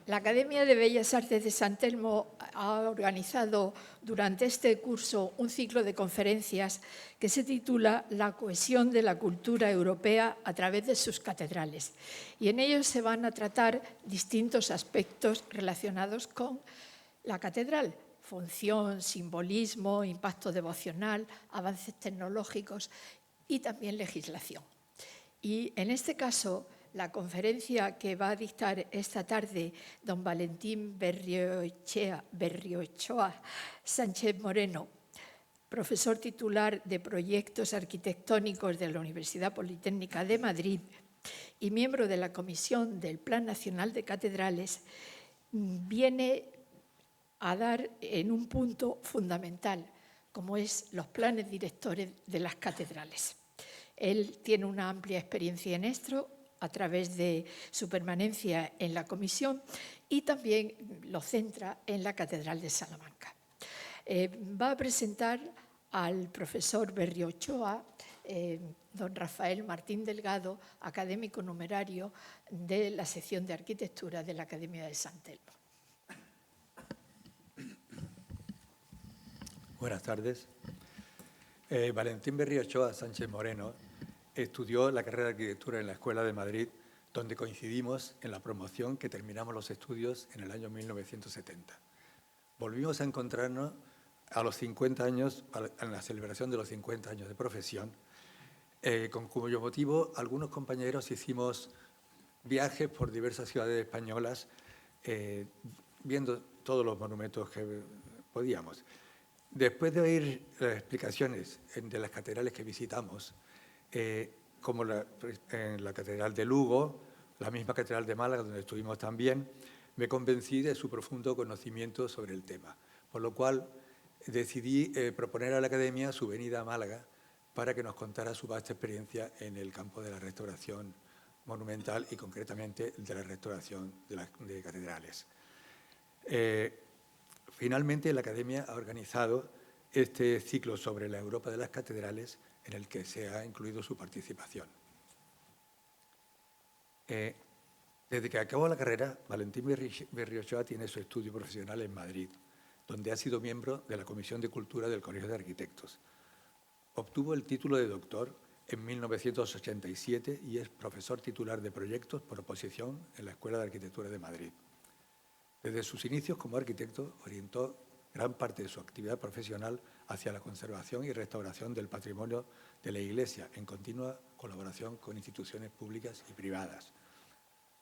La Academia de Bellas Artes de San Telmo ha organizado durante este curso un ciclo de conferencias que se titula La cohesión de la cultura europea a través de sus catedrales. Y en ellos se van a tratar distintos aspectos relacionados con la catedral: función, simbolismo, impacto devocional, avances tecnológicos y también legislación. Y en este caso, la conferencia que va a dictar esta tarde don Valentín Berriochoa Sánchez Moreno, profesor titular de Proyectos Arquitectónicos de la Universidad Politécnica de Madrid y miembro de la Comisión del Plan Nacional de Catedrales, viene a dar en un punto fundamental, como es los planes directores de las catedrales. Él tiene una amplia experiencia en esto a través de su permanencia en la comisión y también lo centra en la Catedral de Salamanca. Va a presentar al profesor Berriochoa, don Rafael Martín Delgado, académico numerario de la sección de Arquitectura de la Academia de San Telmo. Buenas tardes. Valentín Berriochoa Sánchez Moreno estudió la carrera de Arquitectura en la Escuela de Madrid, donde coincidimos en la promoción que terminamos los estudios en el año 1970. Volvimos a encontrarnos a los 50 años, en la celebración de los 50 años de profesión, con cuyo motivo algunos compañeros hicimos viajes por diversas ciudades españolas, viendo todos los monumentos que podíamos. Después de oír las explicaciones de las catedrales que visitamos, como en la Catedral de Lugo, la misma Catedral de Málaga, donde estuvimos también, me convencí de su profundo conocimiento sobre el tema, por lo cual decidí proponer a la Academia su venida a Málaga para que nos contara su vasta experiencia en el campo de la restauración monumental y concretamente de la restauración de catedrales. Finalmente, la Academia ha organizado este ciclo sobre la Europa de las catedrales, en el que se ha incluido su participación. Desde que acabó la carrera, Valentín Berriochoa tiene su estudio profesional en Madrid, donde ha sido miembro de la Comisión de Cultura del Colegio de Arquitectos. Obtuvo el título de doctor en 1987 y es profesor titular de proyectos por oposición en la Escuela de Arquitectura de Madrid. Desde sus inicios como arquitecto, orientó gran parte de su actividad profesional hacia la conservación y restauración del patrimonio de la Iglesia, en continua colaboración con instituciones públicas y privadas.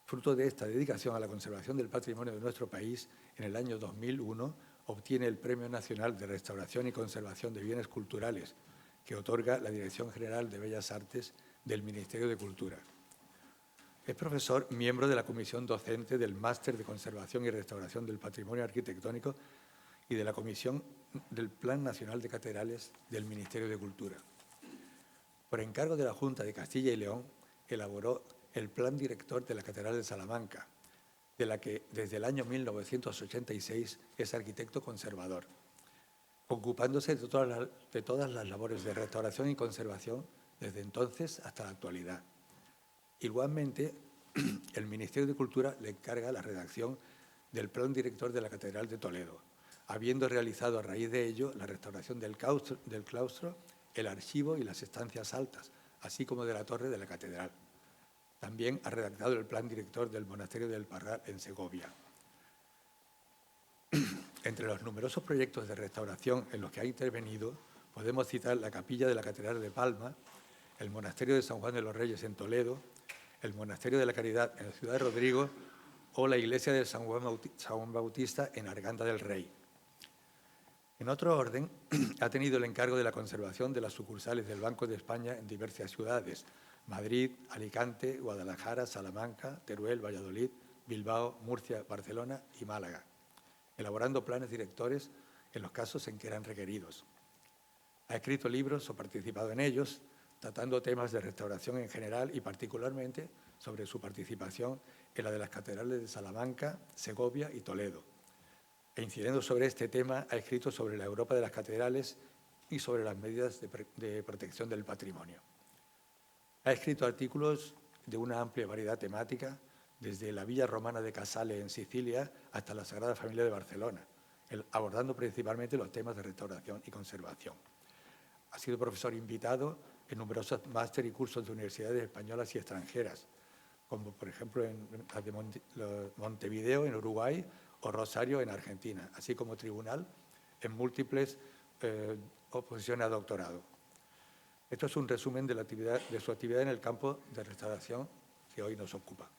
Fruto de esta dedicación a la conservación del patrimonio de nuestro país, en el año 2001 obtiene el Premio Nacional de Restauración y Conservación de Bienes Culturales, que otorga la Dirección General de Bellas Artes del Ministerio de Cultura. Es profesor miembro de la Comisión Docente del Máster de Conservación y Restauración del Patrimonio Arquitectónico y de la Comisión del Plan Nacional de Catedrales del Ministerio de Cultura. Por encargo de la Junta de Castilla y León, elaboró el Plan Director de la Catedral de Salamanca, de la que desde el año 1986 es arquitecto conservador, ocupándose de todas las labores de restauración y conservación desde entonces hasta la actualidad. Igualmente, el Ministerio de Cultura le encarga la redacción del Plan Director de la Catedral de Toledo, habiendo realizado a raíz de ello la restauración del claustro, el archivo y las estancias altas, así como de la torre de la catedral. También ha redactado el Plan Director del Monasterio del Parral en Segovia. Entre los numerosos proyectos de restauración en los que ha intervenido, podemos citar la capilla de la Catedral de Palma, el Monasterio de San Juan de los Reyes en Toledo, el Monasterio de la Caridad en la ciudad de Rodrigo o la iglesia de San Juan Bautista en Arganda del Rey. En otro orden, ha tenido el encargo de la conservación de las sucursales del Banco de España en diversas ciudades: Madrid, Alicante, Guadalajara, Salamanca, Teruel, Valladolid, Bilbao, Murcia, Barcelona y Málaga, elaborando planes directores en los casos en que eran requeridos. Ha escrito libros o participado en ellos, tratando temas de restauración en general y particularmente sobre su participación en la de las catedrales de Salamanca, Segovia y Toledo. E incidiendo sobre este tema, ha escrito sobre la Europa de las catedrales y sobre las medidas de protección del patrimonio. Ha escrito artículos de una amplia variedad temática, desde la Villa Romana de Casale en Sicilia hasta la Sagrada Familia de Barcelona, abordando principalmente los temas de restauración y conservación. Ha sido profesor invitado en numerosos máster y cursos de universidades españolas y extranjeras, como por ejemplo en las de Montevideo, en Uruguay, o Rosario, en Argentina, así como tribunal en múltiples oposiciones a doctorado. Esto es un resumen de su actividad en el campo de restauración que hoy nos ocupa.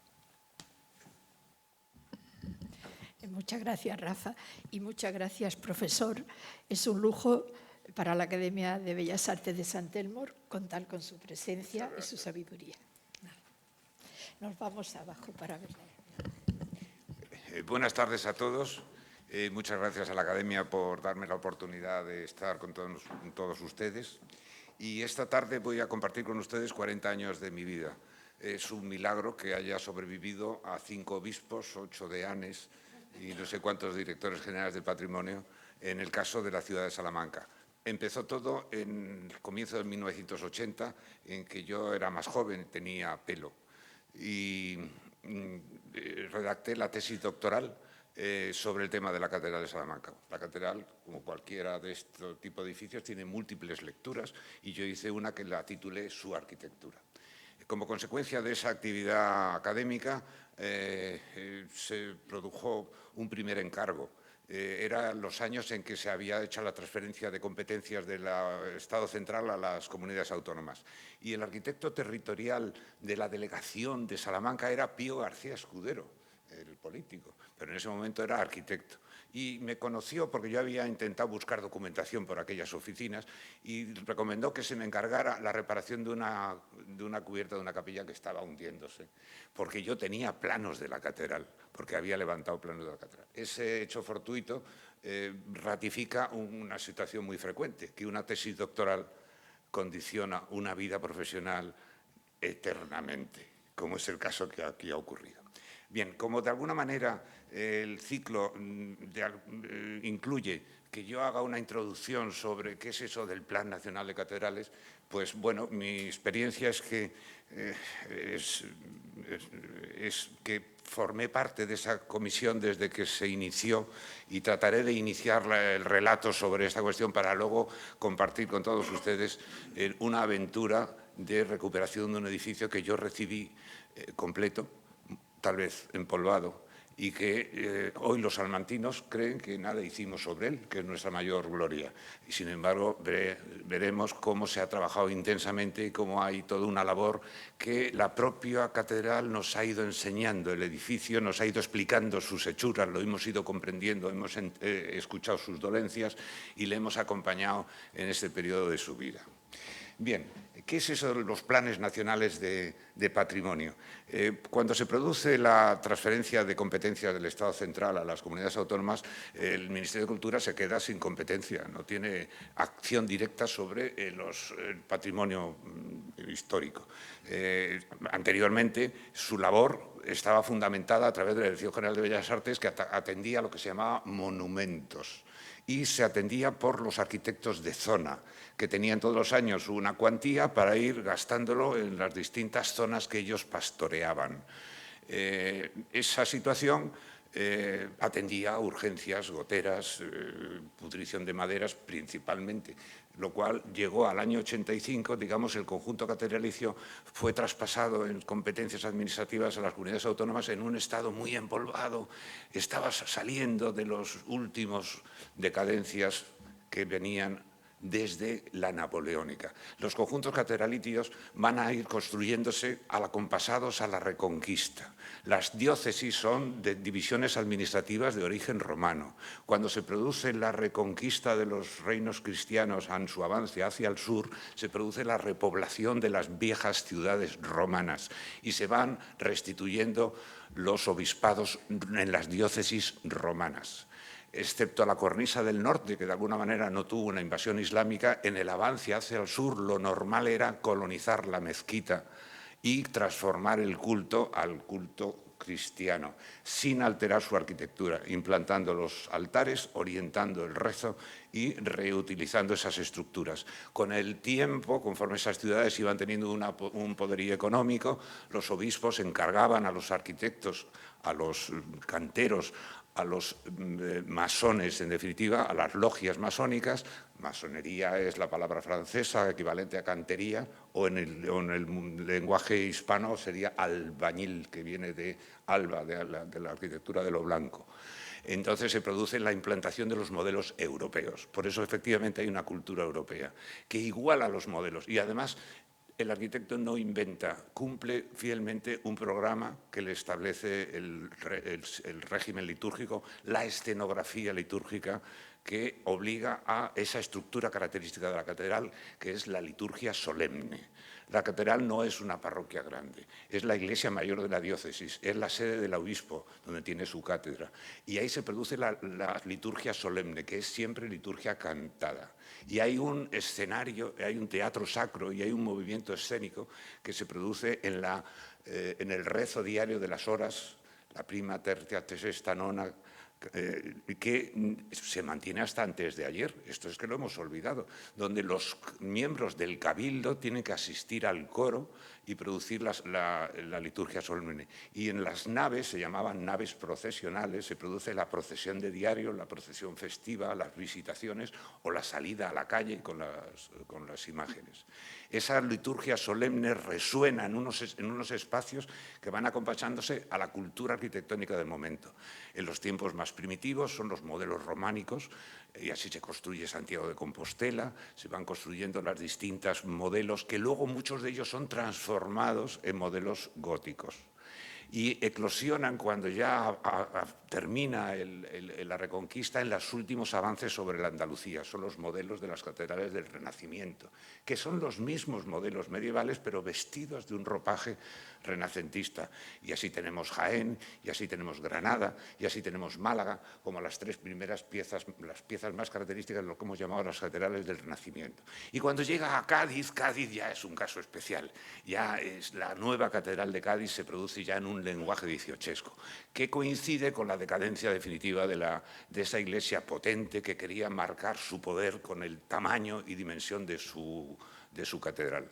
Muchas gracias, Rafa, y muchas gracias, profesor. Es un lujo para la Academia de Bellas Artes de Sant Elmo contar con su presencia y su sabiduría. Nos vamos abajo para verla. Buenas tardes a todos. Muchas gracias a la Academia por darme la oportunidad de estar con todos ustedes. Y esta tarde voy a compartir con ustedes 40 años de mi vida. Es un milagro que haya sobrevivido a 5 obispos, 8 deanes y no sé cuántos directores generales del patrimonio en el caso de la ciudad de Salamanca. Empezó todo en el comienzo de 1980, en que yo era más joven, tenía pelo, y redacté la tesis doctoral sobre el tema de la Catedral de Salamanca. La catedral, como cualquiera de este tipo de edificios, tiene múltiples lecturas y yo hice una que la titulé Su arquitectura. Como consecuencia de esa actividad académica se produjo un primer encargo. Eran los años en que se había hecho la transferencia de competencias del Estado central a las comunidades autónomas. Y el arquitecto territorial de la delegación de Salamanca era Pío García Escudero, el político, pero en ese momento era arquitecto. Y me conoció porque yo había intentado buscar documentación por aquellas oficinas y recomendó que se me encargara la reparación de una cubierta de una capilla que estaba hundiéndose, porque yo tenía planos de la catedral, porque había levantado planos de la catedral. Ese hecho fortuito ratifica una situación muy frecuente, que una tesis doctoral condiciona una vida profesional eternamente, como es el caso que aquí ha ocurrido. Bien, como de alguna manera el ciclo incluye que yo haga una introducción sobre qué es eso del Plan Nacional de Catedrales, pues bueno, mi experiencia es que formé parte de esa comisión desde que se inició y trataré de iniciar el relato sobre esta cuestión para luego compartir con todos ustedes una aventura de recuperación de un edificio que yo recibí completo, tal vez empolvado, y que hoy los salmantinos creen que nada hicimos sobre él, que es nuestra mayor gloria. Y sin embargo, veremos cómo se ha trabajado intensamente y cómo hay toda una labor que la propia catedral nos ha ido enseñando. El edificio nos ha ido explicando sus hechuras, lo hemos ido comprendiendo, hemos escuchado sus dolencias y le hemos acompañado en este periodo de su vida. Bien, ¿qué es eso de los planes nacionales de patrimonio? Cuando se produce la transferencia de competencias del Estado central a las comunidades autónomas, el Ministerio de Cultura se queda sin competencia, no tiene acción directa sobre el patrimonio histórico. Anteriormente, su labor estaba fundamentada a través de la Dirección General de Bellas Artes, que atendía a lo que se llamaba monumentos, y se atendía por los arquitectos de zona, que tenían todos los años una cuantía para ir gastándolo en las distintas zonas que ellos pastoreaban. Esa situación atendía a urgencias, goteras, pudrición de maderas principalmente, lo cual llegó al año 85, digamos, el conjunto catedralicio fue traspasado en competencias administrativas a las comunidades autónomas en un estado muy empolvado, estaba saliendo de los últimos decadencias que venían desde la napoleónica. Los conjuntos catedralicios van a ir construyéndose acompasados a la Reconquista. Las diócesis son de divisiones administrativas de origen romano. Cuando se produce la reconquista de los reinos cristianos en su avance hacia el sur, se produce la repoblación de las viejas ciudades romanas y se van restituyendo los obispados en las diócesis romanas. Excepto la cornisa del norte, que de alguna manera no tuvo una invasión islámica, en el avance hacia el sur lo normal era colonizar la mezquita y transformar el culto al culto cristiano, sin alterar su arquitectura, implantando los altares, orientando el rezo y reutilizando esas estructuras. Con el tiempo, conforme esas ciudades iban teniendo un poderío económico, los obispos encargaban a los arquitectos, a los canteros, a los masones, en definitiva, a las logias masónicas. Masonería es la palabra francesa, equivalente a cantería, o en el lenguaje hispano sería albañil, que viene de alba, de la arquitectura de lo blanco. Entonces se produce la implantación de los modelos europeos. Por eso, efectivamente, hay una cultura europea que iguala los modelos y, además, el arquitecto no inventa, cumple fielmente un programa que le establece el régimen litúrgico, la escenografía litúrgica, que obliga a esa estructura característica de la catedral, que es la liturgia solemne. La catedral no es una parroquia grande, es la iglesia mayor de la diócesis, es la sede del obispo, donde tiene su cátedra. Y ahí se produce la liturgia solemne, que es siempre liturgia cantada. Y hay un escenario, hay un teatro sacro y hay un movimiento escénico que se produce en el rezo diario de las horas, la prima, tercia, sexta, nona, que se mantiene hasta antes de ayer. Esto es que lo hemos olvidado, donde los miembros del cabildo tienen que asistir al coro y producir la liturgia solemne. Y en las naves, se llamaban naves procesionales, se produce la procesión de diario, la procesión festiva, las visitaciones o la salida a la calle con las imágenes. Esa liturgia solemne resuena en unos espacios que van acompañándose a la cultura arquitectónica del momento. En los tiempos más primitivos son los modelos románicos, y así se construye Santiago de Compostela, se van construyendo los distintos modelos, que luego muchos de ellos son transformados en modelos góticos. Y eclosionan cuando ya termina la Reconquista en los últimos avances sobre la Andalucía. Son los modelos de las catedrales del Renacimiento, que son los mismos modelos medievales, pero vestidos de un ropaje renacentista. Y así tenemos Jaén, y así tenemos Granada, y así tenemos Málaga, como las tres primeras piezas, las piezas más características de lo que hemos llamado las catedrales del Renacimiento. Y cuando llega a Cádiz, Cádiz ya es un caso especial. Ya es la nueva catedral de Cádiz, se produce ya en un lenguaje dieciochesco, que coincide con la decadencia definitiva de esa iglesia potente que quería marcar su poder con el tamaño y dimensión de su catedral.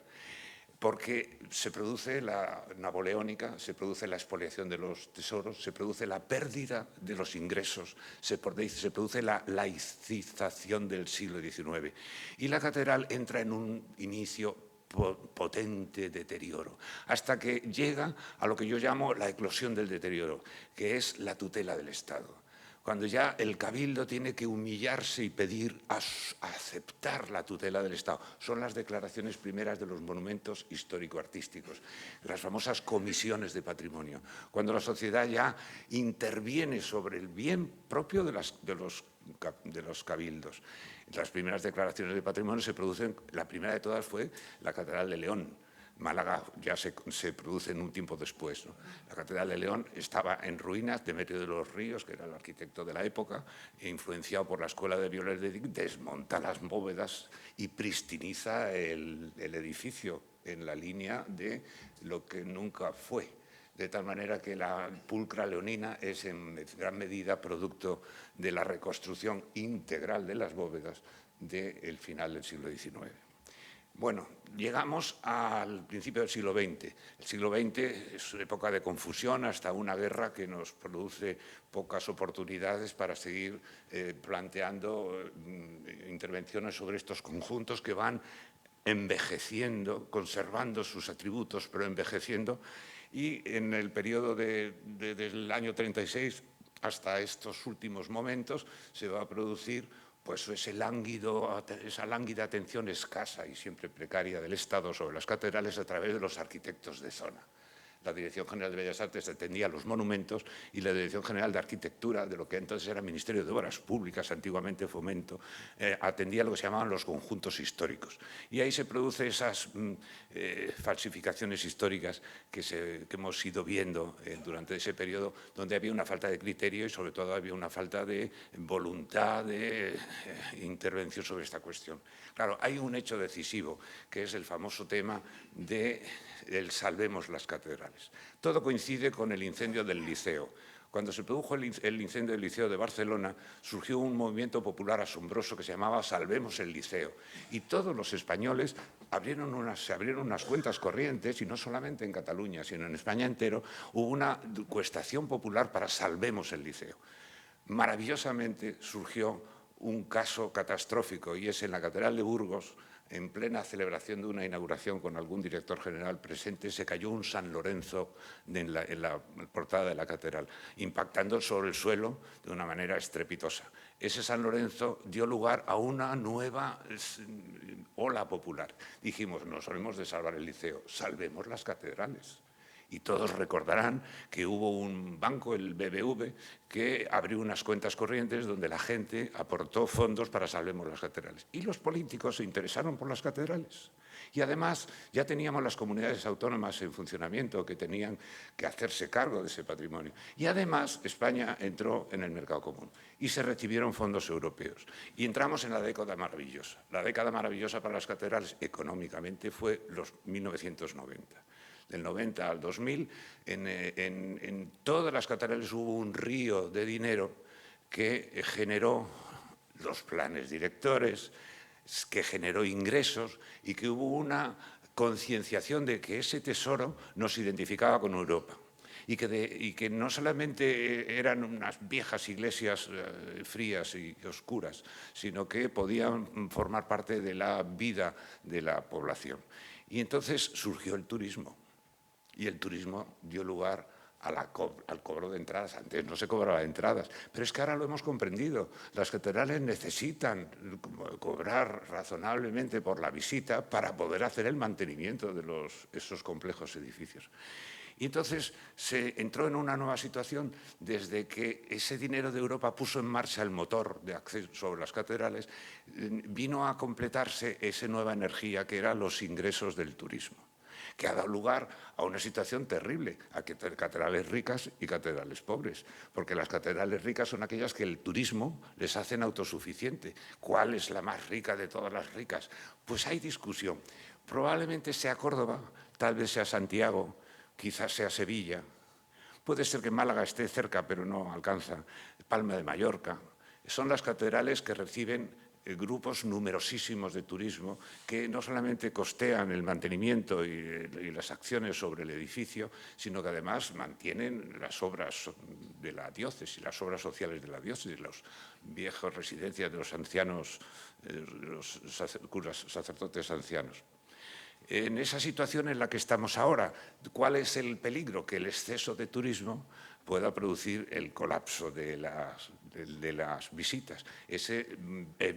Porque se produce la napoleónica, se produce la expoliación de los tesoros, se produce la pérdida de los ingresos, se produce la laicización del siglo XIX. Y la catedral entra en un inicio potente deterioro, hasta que llega a lo que yo llamo la eclosión del deterioro, que es la tutela del Estado. Cuando ya el cabildo tiene que humillarse y pedir aceptar la tutela del Estado. Son las declaraciones primeras de los monumentos histórico-artísticos, las famosas comisiones de patrimonio, cuando la sociedad ya interviene sobre el bien propio de los cabildos. Las primeras declaraciones de patrimonio se producen, la primera de todas fue la Catedral de León. Málaga ya se produce en un tiempo después, ¿no? La Catedral de León estaba en ruinas. Demetrio de los Ríos, que era el arquitecto de la época, influenciado por la escuela de Viollet de Dick, desmonta las bóvedas y pristiniza el edificio en la línea de lo que nunca fue. De tal manera que la pulcra leonina es en gran medida producto de la reconstrucción integral de las bóvedas del final del siglo XIX. Bueno, llegamos al principio del siglo XX. El siglo XX es una época de confusión, hasta una guerra que nos produce pocas oportunidades para seguir planteando intervenciones sobre estos conjuntos que van envejeciendo, conservando sus atributos, pero envejeciendo. Y en el periodo del año 36 hasta estos últimos momentos se va a producir pues esa lánguida atención escasa y siempre precaria del Estado sobre las catedrales a través de los arquitectos de zona. La Dirección General de Bellas Artes atendía los monumentos y la Dirección General de Arquitectura, de lo que entonces era Ministerio de Obras Públicas, antiguamente Fomento, atendía lo que se llamaban los conjuntos históricos. Y ahí se producen esas falsificaciones históricas que hemos ido viendo durante ese periodo, donde había una falta de criterio y sobre todo había una falta de voluntad de intervención sobre esta cuestión. Claro, hay un hecho decisivo, que es el famoso tema del salvemos las catedrales. catedrales. Todo coincide con el incendio del Liceo. Cuando se produjo el incendio del Liceo de Barcelona, surgió un movimiento popular asombroso que se llamaba Salvemos el Liceo. Y todos los españoles se abrieron unas cuentas corrientes, y no solamente en Cataluña, sino en España entero, hubo una encuestación popular para Salvemos el Liceo. Maravillosamente surgió un caso catastrófico, y es en la Catedral de Burgos, en plena celebración de una inauguración con algún director general presente, se cayó un San Lorenzo en la portada de la catedral, impactando sobre el suelo de una manera estrepitosa. Ese San Lorenzo dio lugar a una nueva ola popular. Dijimos, no solemos de salvar el Liceo, salvemos las catedrales. Y todos recordarán que hubo un banco, el BBV, que abrió unas cuentas corrientes donde la gente aportó fondos para Salvemos las Catedrales. Y los políticos se interesaron por las catedrales. Y además ya teníamos las comunidades autónomas en funcionamiento que tenían que hacerse cargo de ese patrimonio. Y además España entró en el mercado común y se recibieron fondos europeos. Y entramos en la década maravillosa. La década maravillosa para las catedrales económicamente fue los 1990. Del 90 al 2000, en todas las catedrales hubo un río de dinero que generó los planes directores, que generó ingresos y que hubo una concienciación de que ese tesoro nos identificaba con Europa. Y que no solamente eran unas viejas iglesias frías y oscuras, sino que podían formar parte de la vida de la población. Y entonces surgió el turismo. Y el turismo dio lugar al cobro de entradas. Antes no se cobraba entradas, pero es que ahora lo hemos comprendido. Las catedrales necesitan cobrar razonablemente por la visita para poder hacer el mantenimiento de esos complejos edificios. Y entonces se entró en una nueva situación desde que ese dinero de Europa puso en marcha el motor de acceso sobre las catedrales, vino a completarse esa nueva energía que eran los ingresos del turismo, que ha dado lugar a una situación terrible, a catedrales ricas y catedrales pobres, porque las catedrales ricas son aquellas que el turismo les hacen autosuficiente. ¿Cuál es la más rica de todas las ricas? Pues hay discusión. Probablemente sea Córdoba, tal vez sea Santiago, quizás sea Sevilla. Puede ser que Málaga esté cerca, pero no alcanza. Palma de Mallorca. Son las catedrales que reciben grupos numerosísimos de turismo que no solamente costean el mantenimiento y las acciones sobre el edificio, sino que además mantienen las obras de la diócesis, las obras sociales de la diócesis, las viejas residencias de los ancianos, los sacerdotes ancianos. En esa situación en la que estamos ahora, ¿cuál es el peligro? Que el exceso de turismo pueda producir el colapso de las visitas. Ese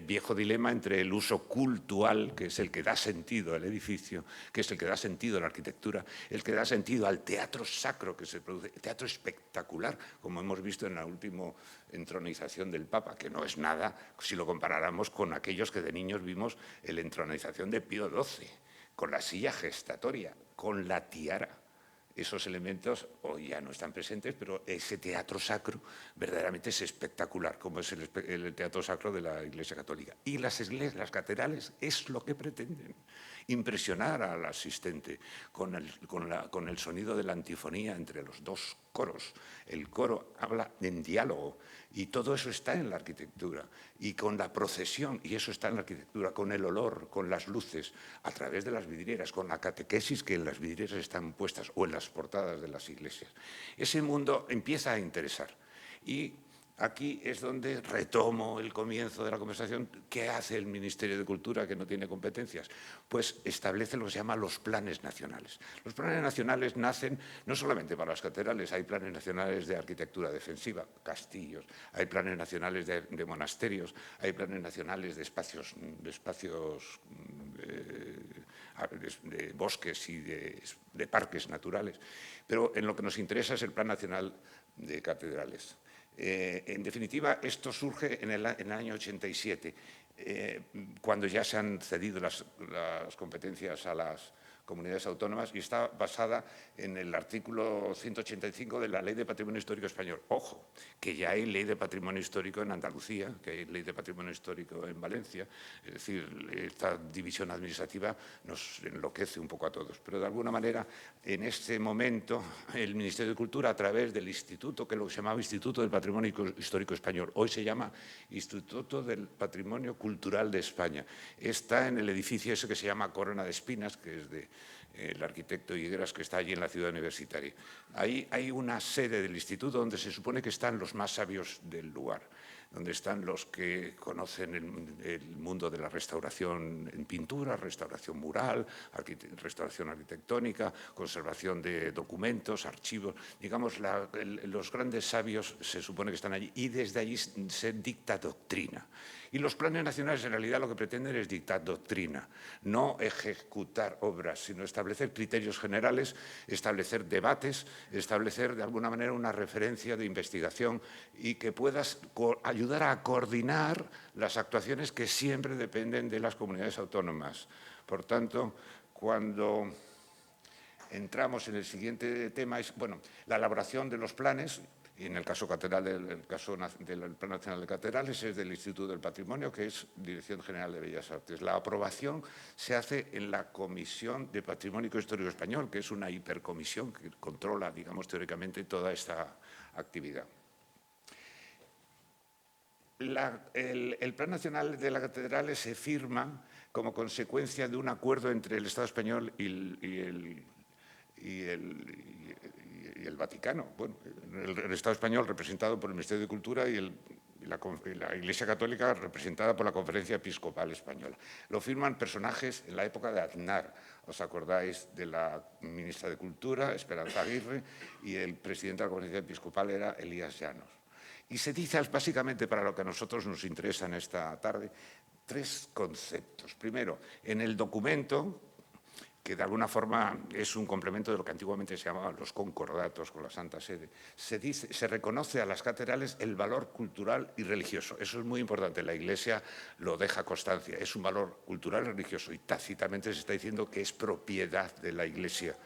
viejo dilema entre el uso cultural, que es el que da sentido al edificio, que es el que da sentido a la arquitectura, el que da sentido al teatro sacro que se produce, el teatro espectacular, como hemos visto en la última entronización del Papa, que no es nada si lo comparáramos con aquellos que de niños vimos en la entronización de Pío XII, con la silla gestatoria, con la tiara. Esos elementos hoy ya no están presentes, pero ese teatro sacro verdaderamente es espectacular, como es el teatro sacro de la Iglesia Católica. Y las catedrales es lo que pretenden, impresionar al asistente con el sonido de la antifonía entre los dos coros. El coro habla en diálogo y todo eso está en la arquitectura. Y con la procesión, y eso está en la arquitectura, con el olor, con las luces, a través de las vidrieras, con la catequesis que en las vidrieras están puestas o en las portadas de las iglesias. Ese mundo empieza a interesar. Y aquí es donde retomo el comienzo de la conversación. ¿Qué hace el Ministerio de Cultura que no tiene competencias? Pues establece lo que se llama los planes nacionales. Los planes nacionales nacen no solamente para las catedrales, hay planes nacionales de arquitectura defensiva, castillos, hay planes nacionales de monasterios, hay planes nacionales de espacios de bosques y de parques naturales. Pero en lo que nos interesa es el Plan Nacional de Catedrales. En definitiva, esto surge en el año 87, cuando ya se han cedido las competencias a las comunidades autónomas y está basada en el artículo 185 de la Ley de Patrimonio Histórico Español. Ojo, que ya hay Ley de Patrimonio Histórico en Andalucía, que hay Ley de Patrimonio Histórico en Valencia. Es decir, esta división administrativa nos enloquece un poco a todos. Pero de alguna manera, en este momento, el Ministerio de Cultura, a través del instituto, que lo se llamaba Instituto del Patrimonio Histórico Español, hoy se llama Instituto del Patrimonio Cultural de España. Está en el edificio ese que se llama Corona de Espinas, que es de el arquitecto Higueras, que está allí en la ciudad universitaria. Ahí hay una sede del instituto donde se supone que están los más sabios del lugar, donde están los que conocen el mundo de la restauración en pintura, restauración mural, restauración arquitectónica, conservación de documentos, archivos. Digamos, los grandes sabios se supone que están allí y desde allí se dicta doctrina. Y los planes nacionales en realidad lo que pretenden es dictar doctrina, no ejecutar obras, sino establecer criterios generales, establecer debates, establecer de alguna manera una referencia de investigación y que puedas ayudar a coordinar las actuaciones que siempre dependen de las comunidades autónomas. Por tanto, cuando entramos en el siguiente tema, es la elaboración de los planes. Y en el caso catedral, el caso del Plan Nacional de Catedrales es del Instituto del Patrimonio, que es Dirección General de Bellas Artes. La aprobación se hace en la Comisión de Patrimonio Histórico Español, que es una hipercomisión que controla, digamos, teóricamente toda esta actividad. El Plan Nacional de las Catedrales se firma como consecuencia de un acuerdo entre el Estado español y el Vaticano. Bueno, el Estado español representado por el Ministerio de Cultura y la Iglesia Católica representada por la Conferencia Episcopal Española. Lo firman personajes en la época de Aznar. ¿Os acordáis de la ministra de Cultura, Esperanza Aguirre, y el presidente de la Conferencia Episcopal era Elías Llanos? Y se dice básicamente, para lo que a nosotros nos interesa en esta tarde, 3 conceptos. Primero, en el documento, que de alguna forma es un complemento de lo que antiguamente se llamaban los concordatos con la Santa Sede, se reconoce a las catedrales el valor cultural y religioso. Eso es muy importante, la Iglesia lo deja constancia, es un valor cultural y religioso y tácitamente se está diciendo que es propiedad de la Iglesia.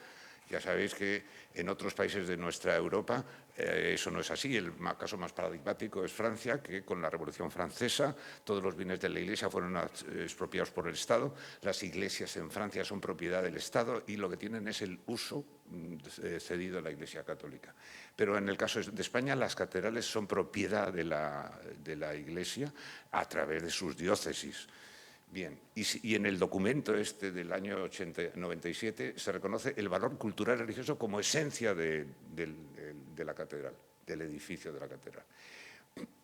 Ya sabéis que en otros países de nuestra Europa eso no es así. El caso más paradigmático es Francia, que con la Revolución Francesa todos los bienes de la Iglesia fueron expropiados por el Estado. Las iglesias en Francia son propiedad del Estado y lo que tienen es el uso cedido a la Iglesia Católica. Pero en el caso de España, las catedrales son propiedad de la Iglesia a través de sus diócesis. Bien, y en el documento este del año 97 se reconoce el valor cultural y religioso como esencia de la catedral, del edificio de la catedral.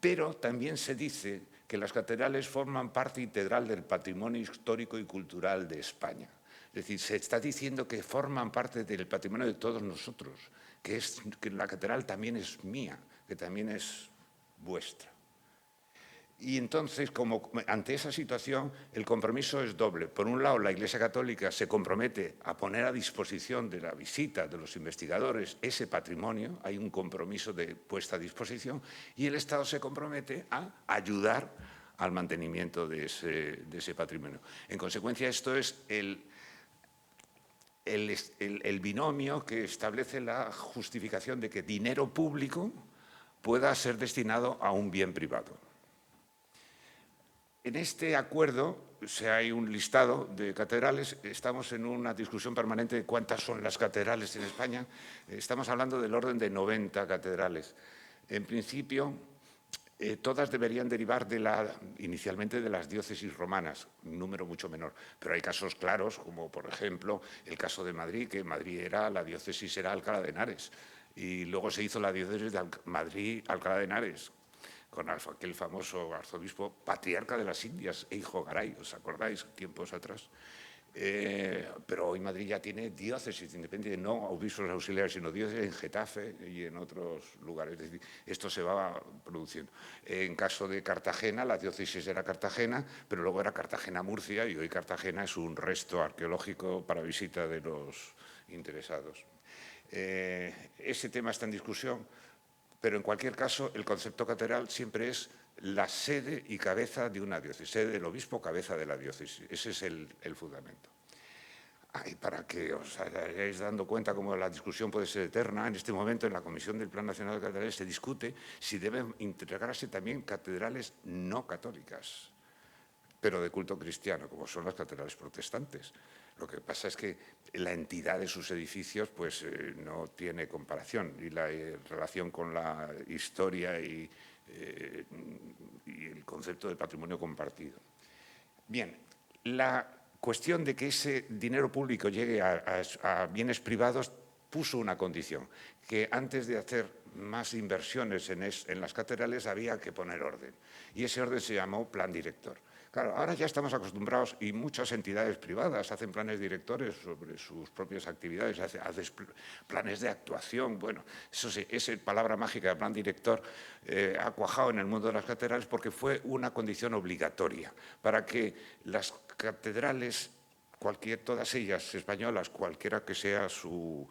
Pero también se dice que las catedrales forman parte integral del patrimonio histórico y cultural de España. Es decir, se está diciendo que forman parte del patrimonio de todos nosotros, que la catedral también es mía, que también es vuestra. Y entonces, ante esa situación, el compromiso es doble. Por un lado, la Iglesia Católica se compromete a poner a disposición de la visita de los investigadores ese patrimonio, hay un compromiso de puesta a disposición, y el Estado se compromete a ayudar al mantenimiento de ese patrimonio. En consecuencia, esto es el binomio que establece la justificación de que dinero público pueda ser destinado a un bien privado. En este acuerdo hay un listado de catedrales. Estamos en una discusión permanente de cuántas son las catedrales en España. Estamos hablando del orden de 90 catedrales. En principio, todas deberían derivar inicialmente de las diócesis romanas, un número mucho menor. Pero hay casos claros, como por ejemplo el caso de Madrid, que Madrid la diócesis era Alcalá de Henares. Y luego se hizo la diócesis de Madrid-Alcalá de Henares, con aquel famoso arzobispo patriarca de las Indias, Eijo Garay, ¿os acordáis? Tiempos atrás. Pero hoy Madrid ya tiene diócesis independientes, no obispos auxiliares, sino diócesis en Getafe y en otros lugares. Es decir, esto se va produciendo. En caso de Cartagena, la diócesis era Cartagena, pero luego era Cartagena-Murcia y hoy Cartagena es un resto arqueológico para visita de los interesados. Ese tema está en discusión. Pero en cualquier caso, el concepto catedral siempre es la sede y cabeza de una diócesis, sede del obispo, cabeza de la diócesis. Ese es el fundamento. Y para que os hayáis dando cuenta cómo la discusión puede ser eterna, en este momento en la Comisión del Plan Nacional de Catedrales se discute si deben integrarse también catedrales no católicas, pero de culto cristiano, como son las catedrales protestantes. Lo que pasa es que la entidad de sus edificios pues, no tiene comparación y la relación con la historia y el concepto de patrimonio compartido. Bien, la cuestión de que ese dinero público llegue a bienes privados puso una condición, que antes de hacer más inversiones en las catedrales había que poner orden. Y ese orden se llamó plan director. Claro, ahora ya estamos acostumbrados y muchas entidades privadas hacen planes directores sobre sus propias actividades, hacen planes de actuación. Bueno, eso sí, esa palabra mágica de plan director ha cuajado en el mundo de las catedrales porque fue una condición obligatoria para que las catedrales, todas ellas españolas, cualquiera que sea su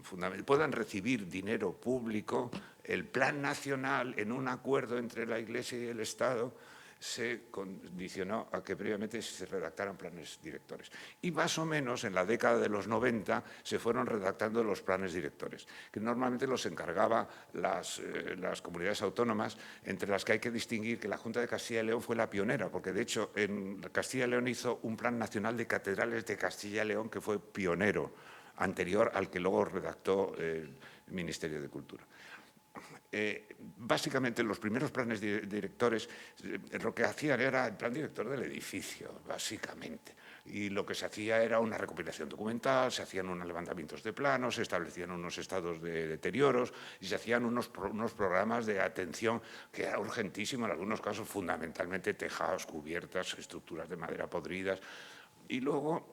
fundamental, puedan recibir dinero público. El plan nacional, en un acuerdo entre la Iglesia y el Estado, se condicionó a que previamente se redactaran planes directores. Y más o menos en la década de los 90 se fueron redactando los planes directores, que normalmente los encargaba las comunidades autónomas, entre las que hay que distinguir que la Junta de Castilla y León fue la pionera, porque de hecho en Castilla y León hizo un plan nacional de catedrales de Castilla y León que fue pionero, anterior al que luego redactó el Ministerio de Cultura. Básicamente los primeros planes directores lo que hacían era el plan director del edificio, básicamente. Y lo que se hacía era una recopilación documental, se hacían unos levantamientos de planos, se establecían unos estados de deterioros y se hacían unos programas de atención que era urgentísimo, en algunos casos fundamentalmente tejados, cubiertas, estructuras de madera podridas. Y luego,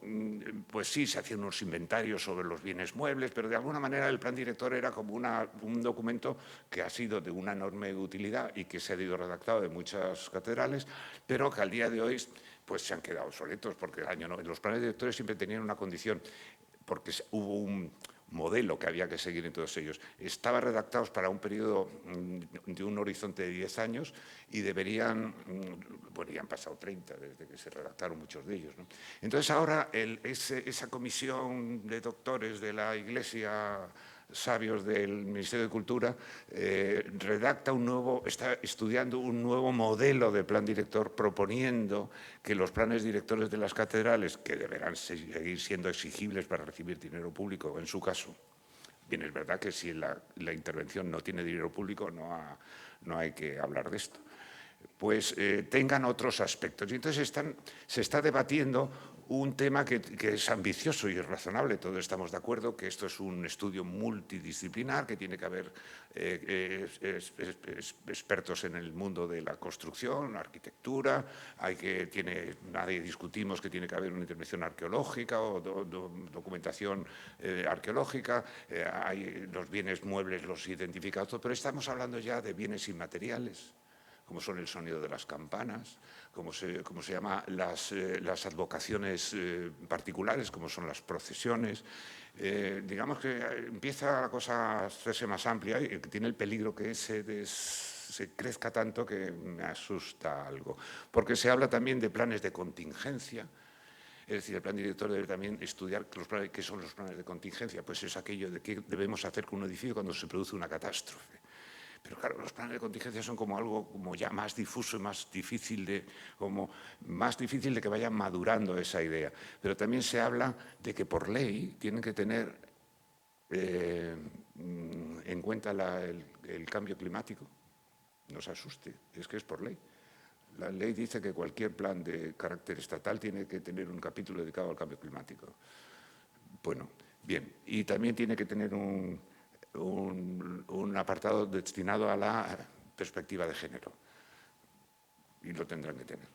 pues sí, se hacían unos inventarios sobre los bienes muebles, pero de alguna manera el plan director era como un documento que ha sido de una enorme utilidad y que se ha ido redactado de muchas catedrales, pero que al día de hoy pues, se han quedado obsoletos, porque los planes directores siempre tenían una condición, porque hubo un modelo que había que seguir en todos ellos. Estaban redactados para un periodo de un horizonte de 10 años y deberían, bueno, ya han pasado 30 desde que se redactaron muchos de ellos, ¿no? Entonces ahora esa comisión de doctores de la Iglesia, sabios del Ministerio de Cultura, está estudiando un nuevo modelo de plan director, proponiendo que los planes directores de las catedrales, que deberán seguir siendo exigibles para recibir dinero público, en su caso, bien, es verdad que si la intervención no tiene dinero público no hay que hablar de esto, pues tengan otros aspectos. Y entonces se está debatiendo un tema que es ambicioso y razonable. Todos estamos de acuerdo que esto es un estudio multidisciplinar, que tiene que haber expertos en el mundo de la construcción, arquitectura, nadie discutimos que tiene que haber una intervención arqueológica o documentación arqueológica, hay los bienes muebles, los identificados, pero estamos hablando ya de bienes inmateriales, como son el sonido de las campanas, como se llama las advocaciones particulares, como son las procesiones. Digamos que empieza la cosa a hacerse más amplia y que tiene el peligro que se crezca tanto que me asusta algo. Porque se habla también de planes de contingencia. Es decir, el plan director debe también estudiar qué son los planes de contingencia. Pues es aquello de qué debemos hacer con un edificio cuando se produce una catástrofe. Pero claro, los planes de contingencia son como algo como ya más difuso y más difícil de que vaya madurando esa idea. Pero también se habla de que por ley tienen que tener en cuenta el cambio climático. No se asuste, es que es por ley. La ley dice que cualquier plan de carácter estatal tiene que tener un capítulo dedicado al cambio climático. Bueno, bien, y también tiene que tener un apartado destinado a la perspectiva de género. Y lo tendrán que tener.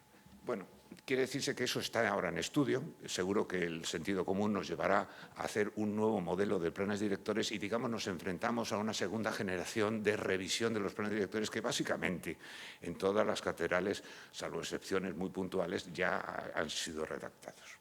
Bueno, quiere decirse que eso está ahora en estudio. Seguro que el sentido común nos llevará a hacer un nuevo modelo de planes directores y, digamos, nos enfrentamos a una segunda generación de revisión de los planes directores que, básicamente, en todas las catedrales, salvo excepciones muy puntuales, ya han sido redactados.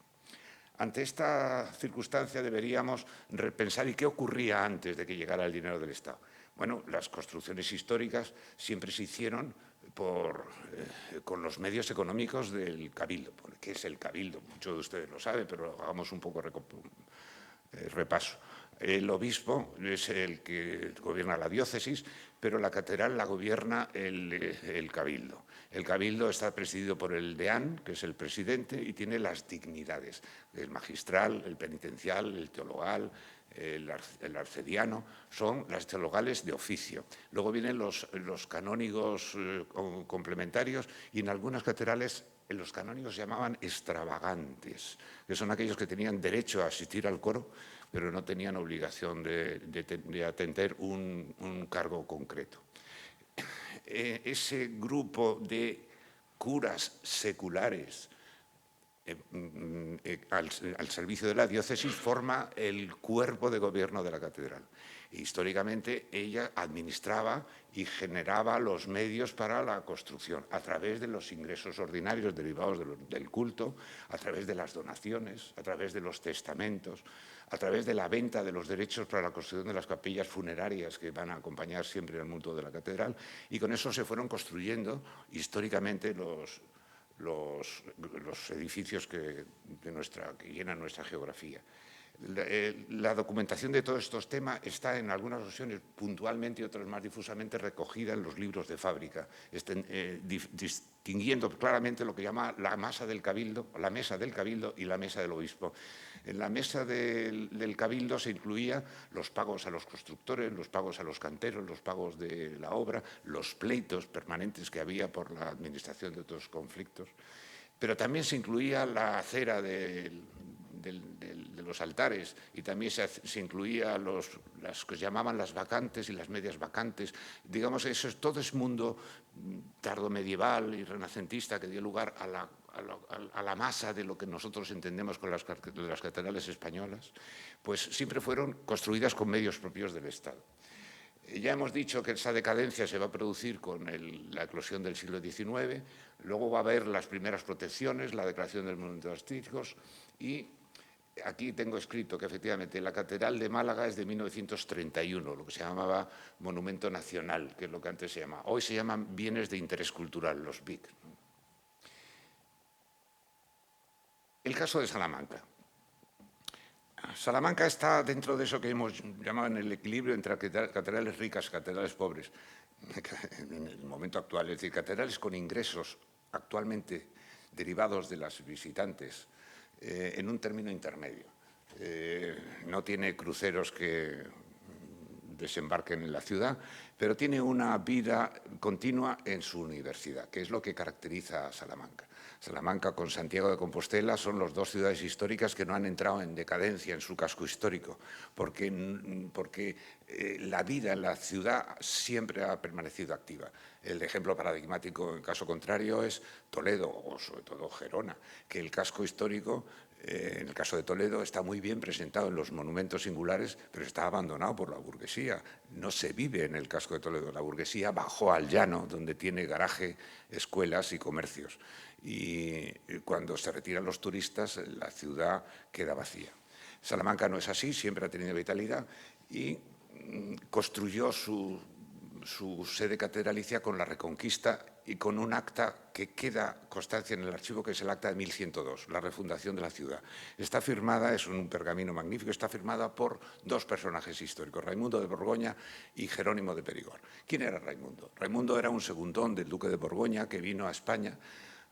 Ante esta circunstancia deberíamos repensar ¿y qué ocurría antes de que llegara el dinero del Estado? Bueno, las construcciones históricas siempre se hicieron con los medios económicos del Cabildo. ¿Qué es el Cabildo? Muchos de ustedes lo saben, pero hagamos un poco repaso. El obispo es el que gobierna la diócesis, pero la catedral la gobierna el Cabildo. El Cabildo está presidido por el deán, que es el presidente, y tiene las dignidades: el magistral, el penitencial, el teologal, el arcediano, son las teologales de oficio. Luego vienen los canónigos complementarios, y en algunas catedrales los canónigos se llamaban extravagantes, que son aquellos que tenían derecho a asistir al coro, pero no tenían obligación de atender un cargo concreto. Ese grupo de curas seculares al servicio de la diócesis forma el cuerpo de gobierno de la catedral. Históricamente ella administraba y generaba los medios para la construcción a través de los ingresos ordinarios derivados del culto, a través de las donaciones, a través de los testamentos, a través de la venta de los derechos para la construcción de las capillas funerarias que van a acompañar siempre al mundo de la catedral, y con eso se fueron construyendo históricamente los edificios que llenan nuestra geografía. La documentación de todos estos temas está en algunas ocasiones puntualmente y otras más difusamente recogida en los libros de fábrica, distinguiendo claramente lo que llama la mesa del cabildo y la mesa del obispo. En la mesa del cabildo se incluía los pagos a los constructores, los pagos a los canteros, los pagos de la obra, los pleitos permanentes que había por la administración de otros conflictos, pero también se incluía la acera de los altares, y también se incluía las que se llamaban las vacantes y las medias vacantes. Digamos, todo es mundo tardomedieval y renacentista que dio lugar a la masa de lo que nosotros entendemos con las catedrales españolas, pues siempre fueron construidas con medios propios del Estado. Ya hemos dicho que esa decadencia se va a producir con la eclosión del siglo XIX, luego va a haber las primeras protecciones, la declaración de los monumentos artísticos, y aquí tengo escrito que efectivamente la Catedral de Málaga es de 1931, lo que se llamaba Monumento Nacional, que es lo que antes se llamaba. Hoy se llaman Bienes de Interés Cultural, los BIC. El caso de Salamanca. Salamanca está dentro de eso que hemos llamado en el equilibrio entre catedrales ricas y catedrales pobres. En el momento actual, es decir, catedrales con ingresos actualmente derivados de las visitantes, en un término intermedio. No tiene cruceros que desembarquen en la ciudad, pero tiene una vida continua en su universidad, que es lo que caracteriza a Salamanca. Salamanca con Santiago de Compostela son las dos ciudades históricas que no han entrado en decadencia en su casco histórico, porque la vida en la ciudad siempre ha permanecido activa. El ejemplo paradigmático, en caso contrario, es Toledo, o sobre todo Gerona, que el casco histórico, en el caso de Toledo, está muy bien presentado en los monumentos singulares, pero está abandonado por la burguesía. No se vive en el casco de Toledo. La burguesía bajó al llano, donde tiene garaje, escuelas y comercios. Y cuando se retiran los turistas, la ciudad queda vacía. Salamanca no es así, siempre ha tenido vitalidad y construyó su sede catedralicia con la Reconquista y con un acta que queda constancia en el archivo, que es el acta de 1102, la refundación de la ciudad. Está firmada, es un pergamino magnífico, está firmada por dos personajes históricos, Raimundo de Borgoña y Jerónimo de Perigord. ¿Quién era Raimundo? Raimundo era un segundón del duque de Borgoña que vino a España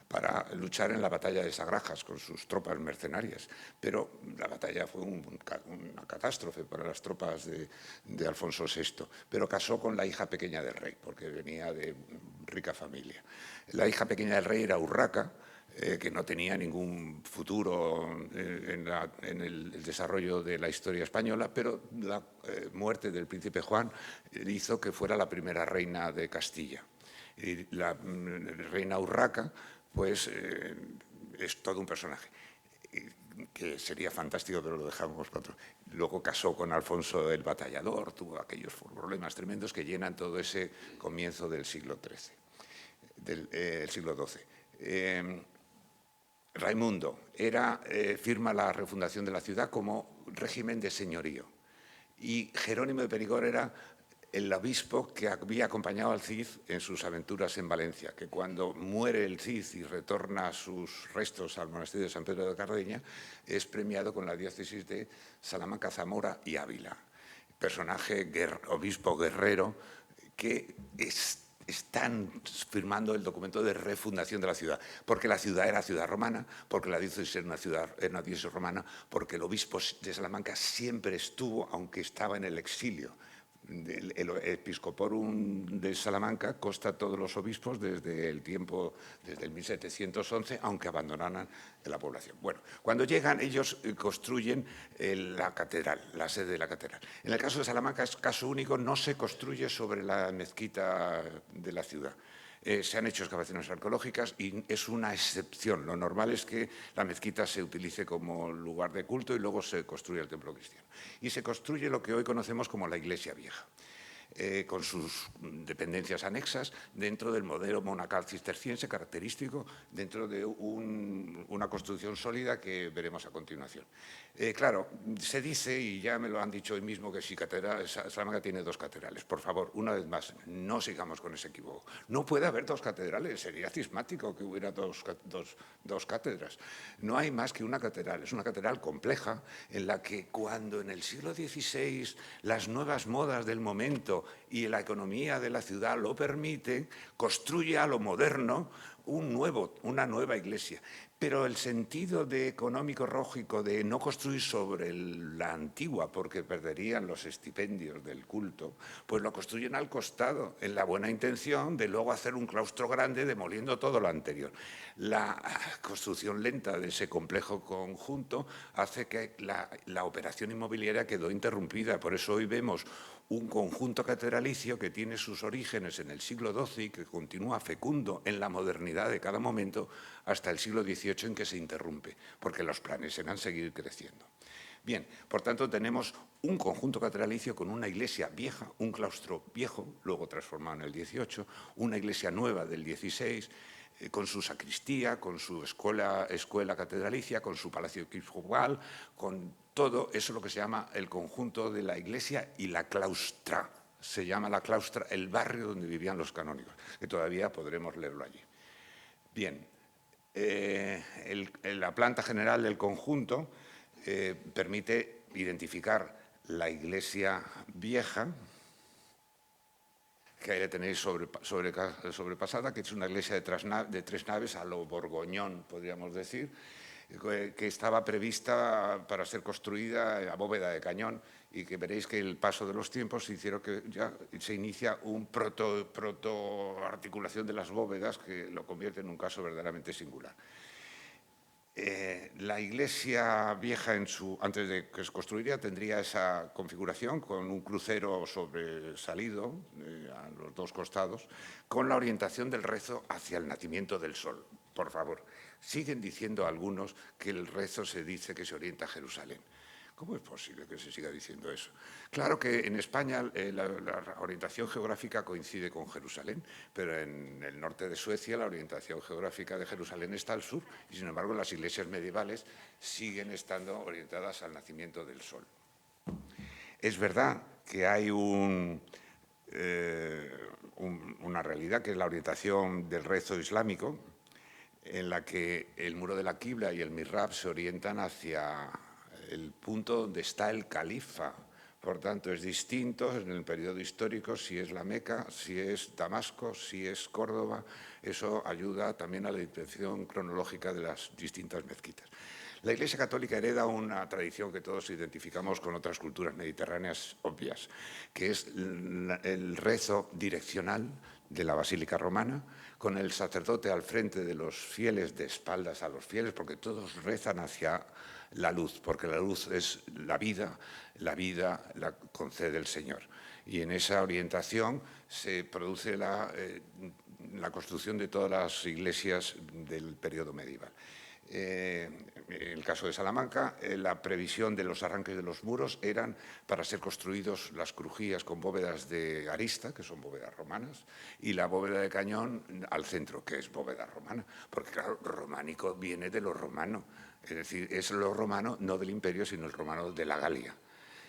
para luchar en la batalla de Sagrajas con sus tropas mercenarias. Pero la batalla fue una catástrofe para las tropas de Alfonso VI, pero casó con la hija pequeña del rey, porque venía de rica familia. La hija pequeña del rey era Urraca, que no tenía ningún futuro en el desarrollo de la historia española, pero la muerte del príncipe Juan hizo que fuera la primera reina de Castilla. Y la reina Urraca pues es todo un personaje, que sería fantástico, pero lo dejamos para otro. Luego casó con Alfonso el Batallador, tuvo aquellos problemas tremendos que llenan todo ese comienzo del siglo XIII, del siglo XII. Raimundo firma la refundación de la ciudad como régimen de señorío, y Jerónimo de Perigord era el obispo que había acompañado al Cid en sus aventuras en Valencia, que cuando muere el Cid y retorna sus restos al monasterio de San Pedro de Cardeña, es premiado con la diócesis de Salamanca, Zamora y Ávila. Personaje, obispo guerrero, que están firmando el documento de refundación de la ciudad, porque la ciudad era ciudad romana, porque la diócesis era una diócesis romana, porque el obispo de Salamanca siempre estuvo, aunque estaba en el exilio. El Episcoporum de Salamanca consta todos los obispos desde el 1711, aunque abandonaran la población. Bueno, cuando llegan ellos construyen la catedral, la sede de la catedral. En el caso de Salamanca es caso único, no se construye sobre la mezquita de la ciudad. Se han hecho excavaciones arqueológicas y es una excepción. Lo normal es que la mezquita se utilice como lugar de culto y luego se construye el templo cristiano. Y se construye lo que hoy conocemos como la Iglesia Vieja, con sus dependencias anexas dentro del modelo monacal cisterciense característico, dentro de una construcción sólida que veremos a continuación. Claro, se dice, y ya me lo han dicho hoy mismo, que si Salamanca tiene 2 catedrales. Por favor, una vez más, no sigamos con ese equívoco. No puede haber 2 catedrales, sería cismático que hubiera dos cátedras. No hay más que una catedral, es una catedral compleja en la que cuando en el siglo XVI las nuevas modas del momento y la economía de la ciudad lo permiten, construye a lo moderno una nueva iglesia. Pero el sentido económico lógico de no construir sobre la antigua porque perderían los estipendios del culto, pues lo construyen al costado, en la buena intención de luego hacer un claustro grande demoliendo todo lo anterior. La construcción lenta de ese complejo conjunto hace que la operación inmobiliaria quedó interrumpida. Por eso hoy vemos un conjunto catedralicio que tiene sus orígenes en el siglo XII y que continúa fecundo en la modernidad de cada momento hasta el siglo XVIII en que se interrumpe, porque los planes eran seguir creciendo. Bien, por tanto tenemos un conjunto catedralicio con una iglesia vieja, un claustro viejo, luego transformado en el XVIII, una iglesia nueva del XVI, con su sacristía, con su escuela catedralicia, con su palacio episcopal, con todo eso lo que se llama el conjunto de la iglesia y la claustra. Se llama la claustra el barrio donde vivían los canónigos, que todavía podremos leerlo allí. Bien, la planta general del conjunto permite identificar la iglesia vieja, que ahí la tenéis sobrepasada, que es una iglesia de 3 naves a lo Borgoñón, podríamos decir, que estaba prevista para ser construida a bóveda de cañón y que veréis que el paso de los tiempos hicieron que ya se inicia un proto-articulación de las bóvedas que lo convierte en un caso verdaderamente singular. La iglesia vieja, antes de que se construiría, tendría esa configuración con un crucero sobresalido a los 2 costados, con la orientación del rezo hacia el nacimiento del sol. Por favor, siguen diciendo algunos que el rezo se dice que se orienta a Jerusalén. ¿Cómo es posible que se siga diciendo eso? Claro que en España la orientación geográfica coincide con Jerusalén, pero en el norte de Suecia la orientación geográfica de Jerusalén está al sur y, sin embargo, las iglesias medievales siguen estando orientadas al nacimiento del sol. Es verdad que hay una realidad que es la orientación del rezo islámico, en la que el muro de la Qibla y el mihrab se orientan hacia el punto donde está el califa. Por tanto, es distinto en el periodo histórico si es la Meca, si es Damasco, si es Córdoba. Eso ayuda también a la dirección cronológica de las distintas mezquitas. La Iglesia Católica hereda una tradición que todos identificamos con otras culturas mediterráneas obvias, que es el rezo direccional de la Basílica Romana, con el sacerdote al frente de los fieles, de espaldas a los fieles, porque todos rezan hacia la luz, porque la luz es la vida la concede el Señor. Y en esa orientación se produce la construcción de todas las iglesias del periodo medieval. En el caso de Salamanca, la previsión de los arranques de los muros eran para ser construidos las crujías con bóvedas de arista, que son bóvedas romanas, y la bóveda de cañón al centro, que es bóveda romana, porque claro, románico viene de lo romano, es decir, es lo romano no del imperio, sino el romano de la Galia.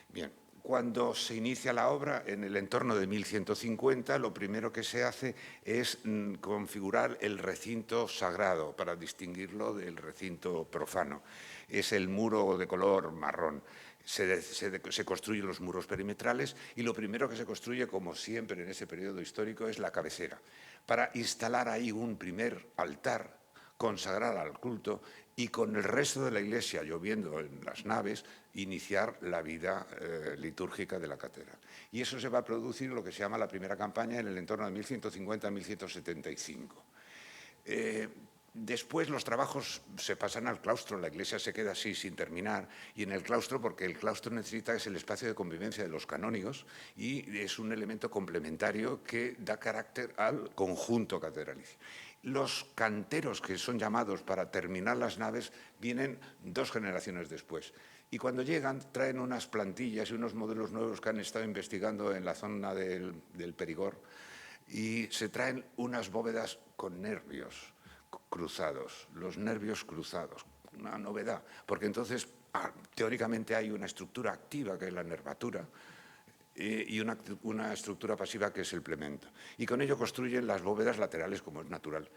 Bien, Cuando se inicia la obra, en el entorno de 1150, lo primero que se hace es configurar el recinto sagrado para distinguirlo del recinto profano. Es el muro de color marrón. Se construyen los muros perimetrales y lo primero que se construye, como siempre en ese periodo histórico, es la cabecera, para instalar ahí un primer altar, consagrar al culto y con el resto de la iglesia lloviendo en las naves, iniciar la vida litúrgica de la catedral. Y eso se va a producir lo que se llama la primera campaña en el entorno de 1150-1175. Después los trabajos se pasan al claustro, la iglesia se queda así sin terminar, y en el claustro, porque el claustro necesita, es el espacio de convivencia de los canónigos y es un elemento complementario que da carácter al conjunto catedralicio. Los canteros que son llamados para terminar las naves vienen 2 generaciones después. Y cuando llegan traen unas plantillas y unos modelos nuevos que han estado investigando en la zona del Perigord y se traen unas bóvedas con nervios cruzados, los nervios cruzados, una novedad, porque entonces teóricamente hay una estructura activa que es la nervatura y una estructura pasiva que es el plemento. Y con ello construyen las bóvedas laterales como es natural.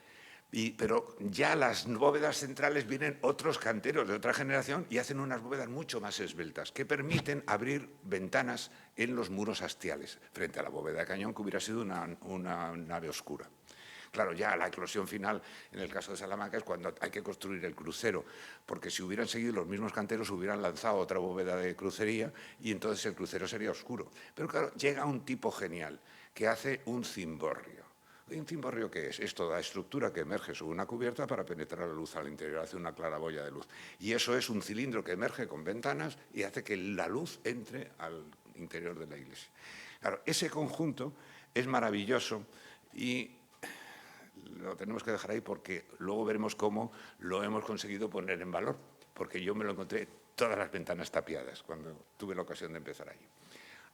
Pero ya las bóvedas centrales vienen otros canteros de otra generación y hacen unas bóvedas mucho más esbeltas que permiten abrir ventanas en los muros hastiales frente a la bóveda de cañón que hubiera sido una nave oscura. Claro, ya la eclosión final, en el caso de Salamanca, es cuando hay que construir el crucero, porque si hubieran seguido los mismos canteros, hubieran lanzado otra bóveda de crucería y entonces el crucero sería oscuro. Pero claro, llega un tipo genial que hace un cimborrio. ¿Un cimborrio qué es? Es toda estructura que emerge sobre una cubierta para penetrar la luz al interior, hace una claraboya de luz. Y eso es un cilindro que emerge con ventanas y hace que la luz entre al interior de la iglesia. Claro, ese conjunto es maravilloso y lo tenemos que dejar ahí porque luego veremos cómo lo hemos conseguido poner en valor, porque yo me lo encontré todas las ventanas tapiadas cuando tuve la ocasión de empezar ahí.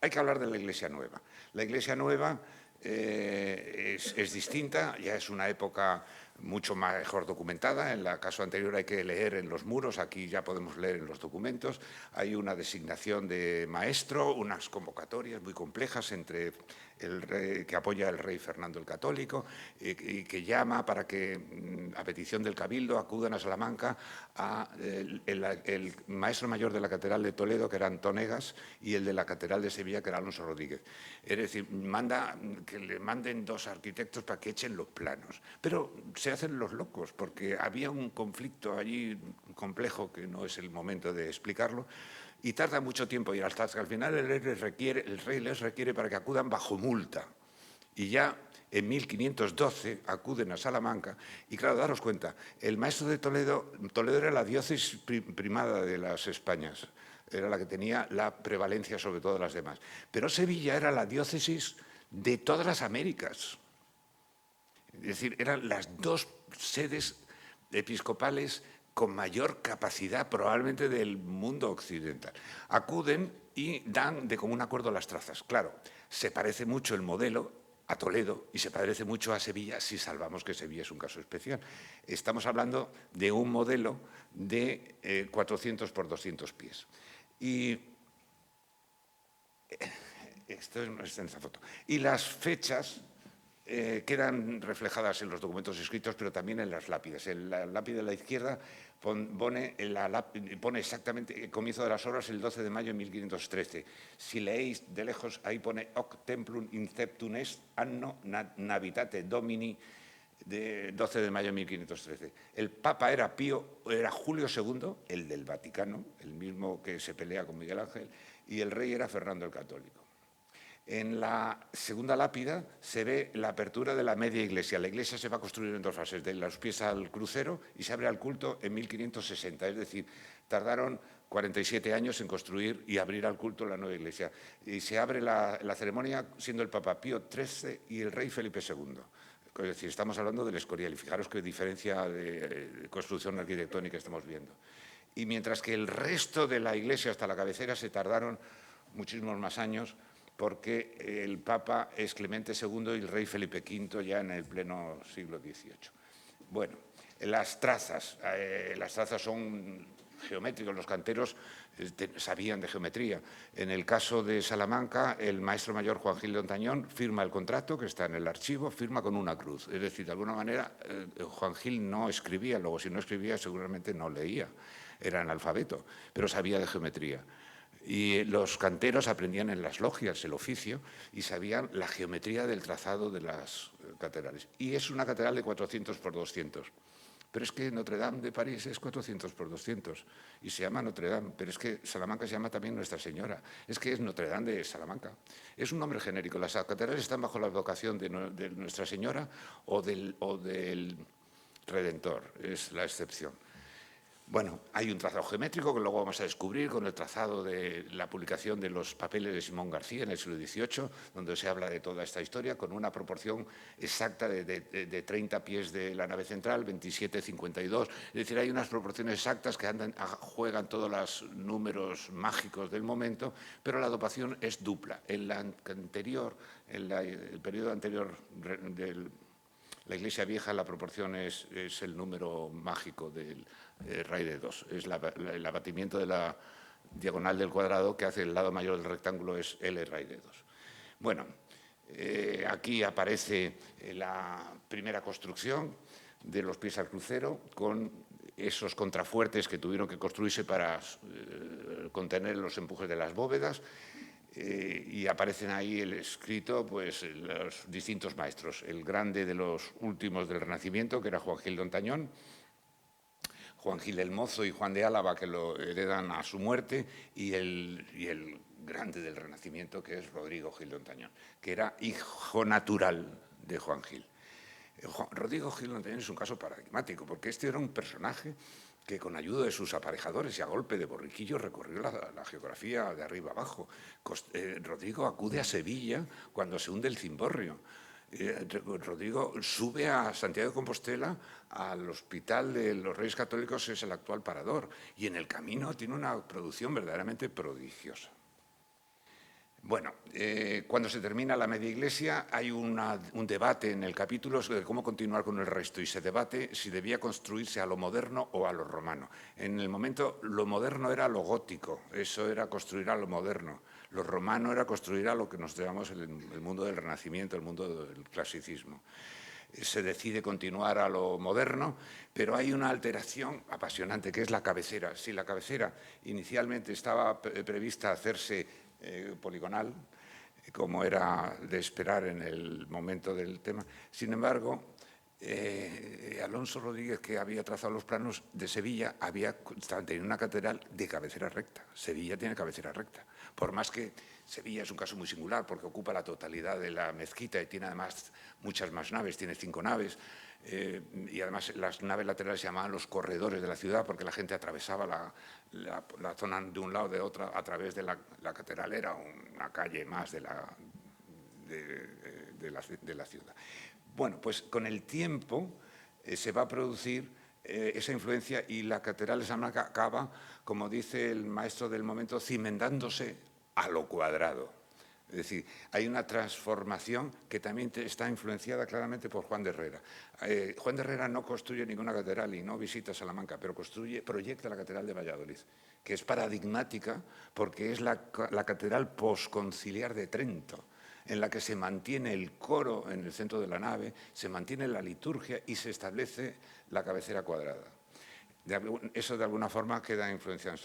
Hay que hablar de la Iglesia Nueva. La Iglesia Nueva es distinta, ya es una época mucho mejor documentada. En el caso anterior hay que leer en los muros, aquí ya podemos leer en los documentos. Hay una designación de maestro, unas convocatorias muy complejas entre el rey, que apoya al rey Fernando el Católico y que llama para que, a petición del Cabildo, acudan a Salamanca el maestro mayor de la Catedral de Toledo, que era Antón Egas, y el de la Catedral de Sevilla, que era Alonso Rodríguez. Es decir, manda que le manden 2 arquitectos para que echen los planos. Pero se hacen los locos, porque había un conflicto allí complejo, que no es el momento de explicarlo, y tarda mucho tiempo, y hasta que al final el rey les requiere para que acudan bajo multa. Y ya en 1512 acuden a Salamanca, y claro, daros cuenta, el maestro de Toledo era la diócesis primada de las Españas, era la que tenía la prevalencia sobre todas las demás. Pero Sevilla era la diócesis de todas las Américas. Es decir, eran las 2 sedes episcopales con mayor capacidad probablemente del mundo occidental. Acuden y dan de común acuerdo las trazas. Claro, se parece mucho el modelo a Toledo y se parece mucho a Sevilla, si salvamos que Sevilla es un caso especial. Estamos hablando de un modelo de 400 por 200 pies. Y esto es esta foto. Y las fechas quedan reflejadas en los documentos escritos, pero también en las lápidas. En la lápida de la izquierda pone exactamente el comienzo de las obras el 12 de mayo de 1513. Si leéis de lejos, ahí pone Hoc Templum Inceptum est anno Navitate Domini, de 12 de mayo de 1513. El Papa era Julio II, el del Vaticano, el mismo que se pelea con Miguel Ángel, y el rey era Fernando el Católico. En la segunda lápida se ve la apertura de la media iglesia. La iglesia se va a construir en 2 fases, de los pies al crucero, y se abre al culto en 1560. Es decir, tardaron 47 años en construir y abrir al culto la nueva iglesia. Y se abre la ceremonia siendo el Papa Pío XIII y el rey Felipe II. Es decir, estamos hablando del Escorial, y fijaros qué diferencia de construcción arquitectónica estamos viendo. Y mientras que el resto de la iglesia hasta la cabecera se tardaron muchísimos más años, porque el Papa es Clemente II y el rey Felipe V ya en el pleno siglo XVIII. Bueno, las trazas son geométricos, los canteros sabían de geometría. En el caso de Salamanca, el maestro mayor Juan Gil de Ontañón firma el contrato, que está en el archivo, firma con una cruz. Es decir, de alguna manera, Juan Gil no escribía, luego si no escribía seguramente no leía, era analfabeto, pero sabía de geometría. Y los canteros aprendían en las logias el oficio y sabían la geometría del trazado de las catedrales. Y es una catedral de 400 por 200. Pero es que Notre Dame de París es 400 por 200 y se llama Notre Dame, pero es que Salamanca se llama también Nuestra Señora. Es que es Notre Dame de Salamanca. Es un nombre genérico. Las catedrales están bajo la advocación de Nuestra Señora o del Redentor, es la excepción. Bueno, hay un trazado geométrico que luego vamos a descubrir con el trazado de la publicación de los papeles de Simón García en el siglo XVIII, donde se habla de toda esta historia con una proporción exacta de 30 pies de la nave central, 27,52. Es decir, hay unas proporciones exactas que juegan todos los números mágicos del momento, pero la dotación es dupla. En el periodo anterior de la Iglesia Vieja, la proporción es el número mágico del raíz de 2. Es el abatimiento de la diagonal del cuadrado que hace el lado mayor del rectángulo es L raíz de 2. Bueno, aquí aparece la primera construcción de los pies al crucero con esos contrafuertes que tuvieron que construirse para contener los empujes de las bóvedas. Y aparecen ahí el escrito, pues, los distintos maestros. El grande de los últimos del Renacimiento, que era Juan Gil de Ontañón, Juan Gil el Mozo y Juan de Álava, que lo heredan a su muerte, y el grande del Renacimiento, que es Rodrigo Gil de Ontañón, que era hijo natural de Juan Gil. Rodrigo Gil de Ontañón es un caso paradigmático, porque este era un personaje que con ayuda de sus aparejadores y a golpe de borriquillo recorrió la geografía de arriba abajo. Rodrigo acude a Sevilla cuando se hunde el cimborrio. Rodrigo sube a Santiago de Compostela al Hospital de los Reyes Católicos, que es el actual Parador, y en el camino tiene una producción verdaderamente prodigiosa. Bueno, cuando se termina la media iglesia hay un debate en el capítulo sobre cómo continuar con el resto y se debate si debía construirse a lo moderno o a lo romano. En el momento lo moderno era lo gótico, eso era construir a lo moderno. Lo romano era construir a lo que nos llamamos el mundo del Renacimiento, el mundo del clasicismo. Se decide continuar a lo moderno, pero hay una alteración apasionante que es la cabecera. Si la cabecera inicialmente estaba prevista hacerse poligonal, como era de esperar en el momento del tema. Sin embargo, Alonso Rodríguez, que había trazado los planos de Sevilla, tenía una catedral de cabecera recta. Sevilla tiene cabecera recta. Por más que Sevilla es un caso muy singular porque ocupa la totalidad de la mezquita y tiene además muchas más naves, tiene 5 naves. Y además las naves laterales se llamaban los corredores de la ciudad porque la gente atravesaba la zona de un lado o de otra a través de la catedral, era una calle más de la ciudad. Bueno, pues con el tiempo se va a producir esa influencia y la catedral de Salamanca acaba, como dice el maestro del momento, cimentándose a lo cuadrado. Es decir, hay una transformación que también está influenciada claramente por Juan de Herrera. Juan de Herrera no construye ninguna catedral y no visita Salamanca, pero proyecta la catedral de Valladolid, que es paradigmática porque es la catedral posconciliar de Trento, en la que se mantiene el coro en el centro de la nave, se mantiene la liturgia y se establece la cabecera cuadrada. Eso de alguna forma queda influenciado.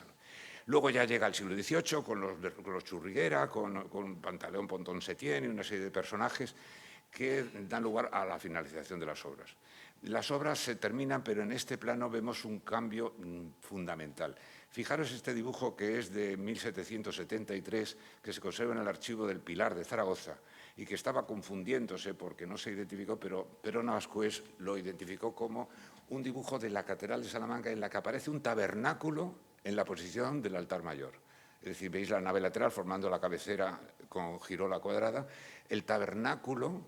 Luego ya llega el siglo XVIII con los Churriguera, con Pantaleón Pontón Setién y una serie de personajes que dan lugar a la finalización de las obras. Las obras se terminan, pero en este plano vemos un cambio fundamental. Fijaros este dibujo que es de 1773, que se conserva en el archivo del Pilar de Zaragoza y que estaba confundiéndose porque no se identificó, pero Navascués lo identificó como un dibujo de la Catedral de Salamanca en la que aparece un tabernáculo en la posición del altar mayor. Es decir, veis la nave lateral formando la cabecera con girola cuadrada. El tabernáculo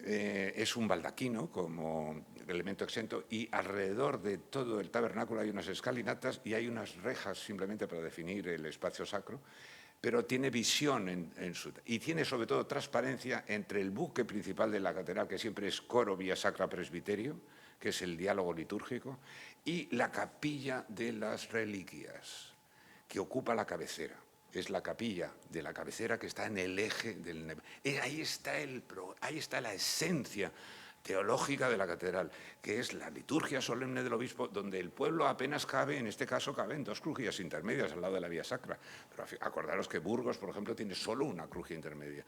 es un baldaquino como elemento exento y alrededor de todo el tabernáculo hay unas escalinatas y hay unas rejas simplemente para definir el espacio sacro, pero tiene visión y tiene sobre todo transparencia entre el buque principal de la catedral, que siempre es coro, vía sacra, presbiterio, que es el diálogo litúrgico, y la capilla de las reliquias, que ocupa la cabecera. Es la capilla de la cabecera que está en el eje del... Ahí está la esencia teológica de la catedral, que es la liturgia solemne del obispo, donde el pueblo apenas cabe, en este caso caben 2 crujías intermedias al lado de la vía sacra. Pero acordaros que Burgos, por ejemplo, tiene solo una crujía intermedia.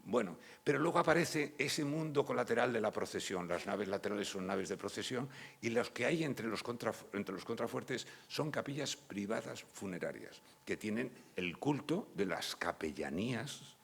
Bueno, pero luego aparece ese mundo colateral de la procesión. Las naves laterales son naves de procesión y los que hay entre los contrafuertes son capillas privadas funerarias, que tienen el culto de las capellanías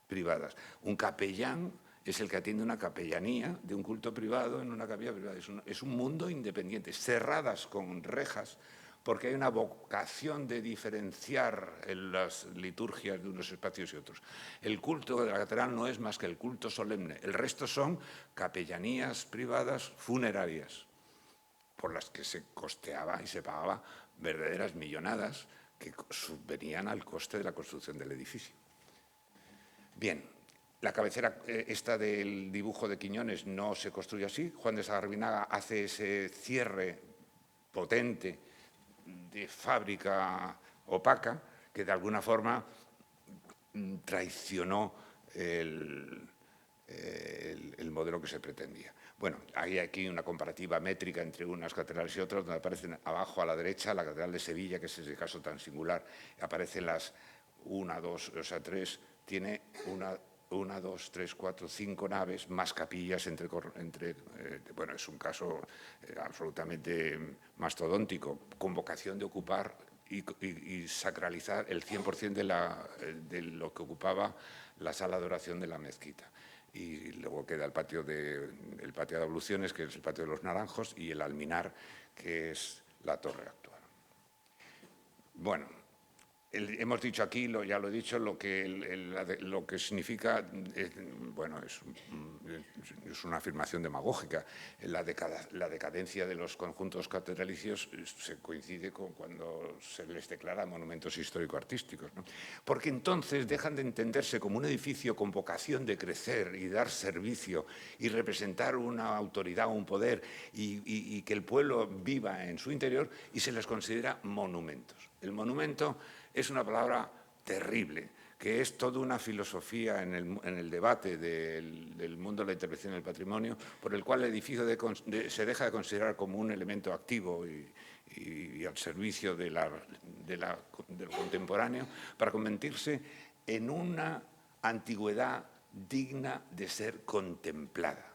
privadas. Un capellán es el que atiende una capellanía de un culto privado en una capilla privada. Es un mundo independiente, cerradas con rejas, porque hay una vocación de diferenciar en las liturgias de unos espacios y otros. El culto de la catedral no es más que el culto solemne. El resto son capellanías privadas funerarias, por las que se costeaba y se pagaba verdaderas millonadas que subvenían al coste de la construcción del edificio. Bien, la cabecera esta del dibujo de Quiñones no se construye así. Juan de Sagarbinaga hace ese cierre potente de fábrica opaca que de alguna forma traicionó el modelo que se pretendía. Bueno, hay aquí una comparativa métrica entre unas catedrales y otras, donde aparecen abajo a la derecha la Catedral de Sevilla, que es ese caso tan singular, aparecen las 1, 2, o sea, 3, tiene una, 2, 3, 4, 5 naves, más capillas bueno, es un caso absolutamente mastodóntico, con vocación de ocupar y sacralizar el 100% de lo que ocupaba la sala de oración de la mezquita. Y luego queda el patio de abluciones, que es el patio de los Naranjos, y el alminar, que es la torre actual. Bueno, hemos dicho aquí, ya lo he dicho, lo que significa, bueno, es una afirmación demagógica. La decadencia de los conjuntos catedralicios se coincide con cuando se les declara monumentos histórico-artísticos, ¿no? Porque entonces dejan de entenderse como un edificio con vocación de crecer y dar servicio y representar una autoridad o un poder y que el pueblo viva en su interior, y se les considera monumentos. El monumento es una palabra terrible, que es toda una filosofía en el debate del mundo de la intervención del patrimonio, por el cual el edificio se deja de considerar como un elemento activo y al servicio de lo contemporáneo, para convertirse en una antigüedad digna de ser contemplada.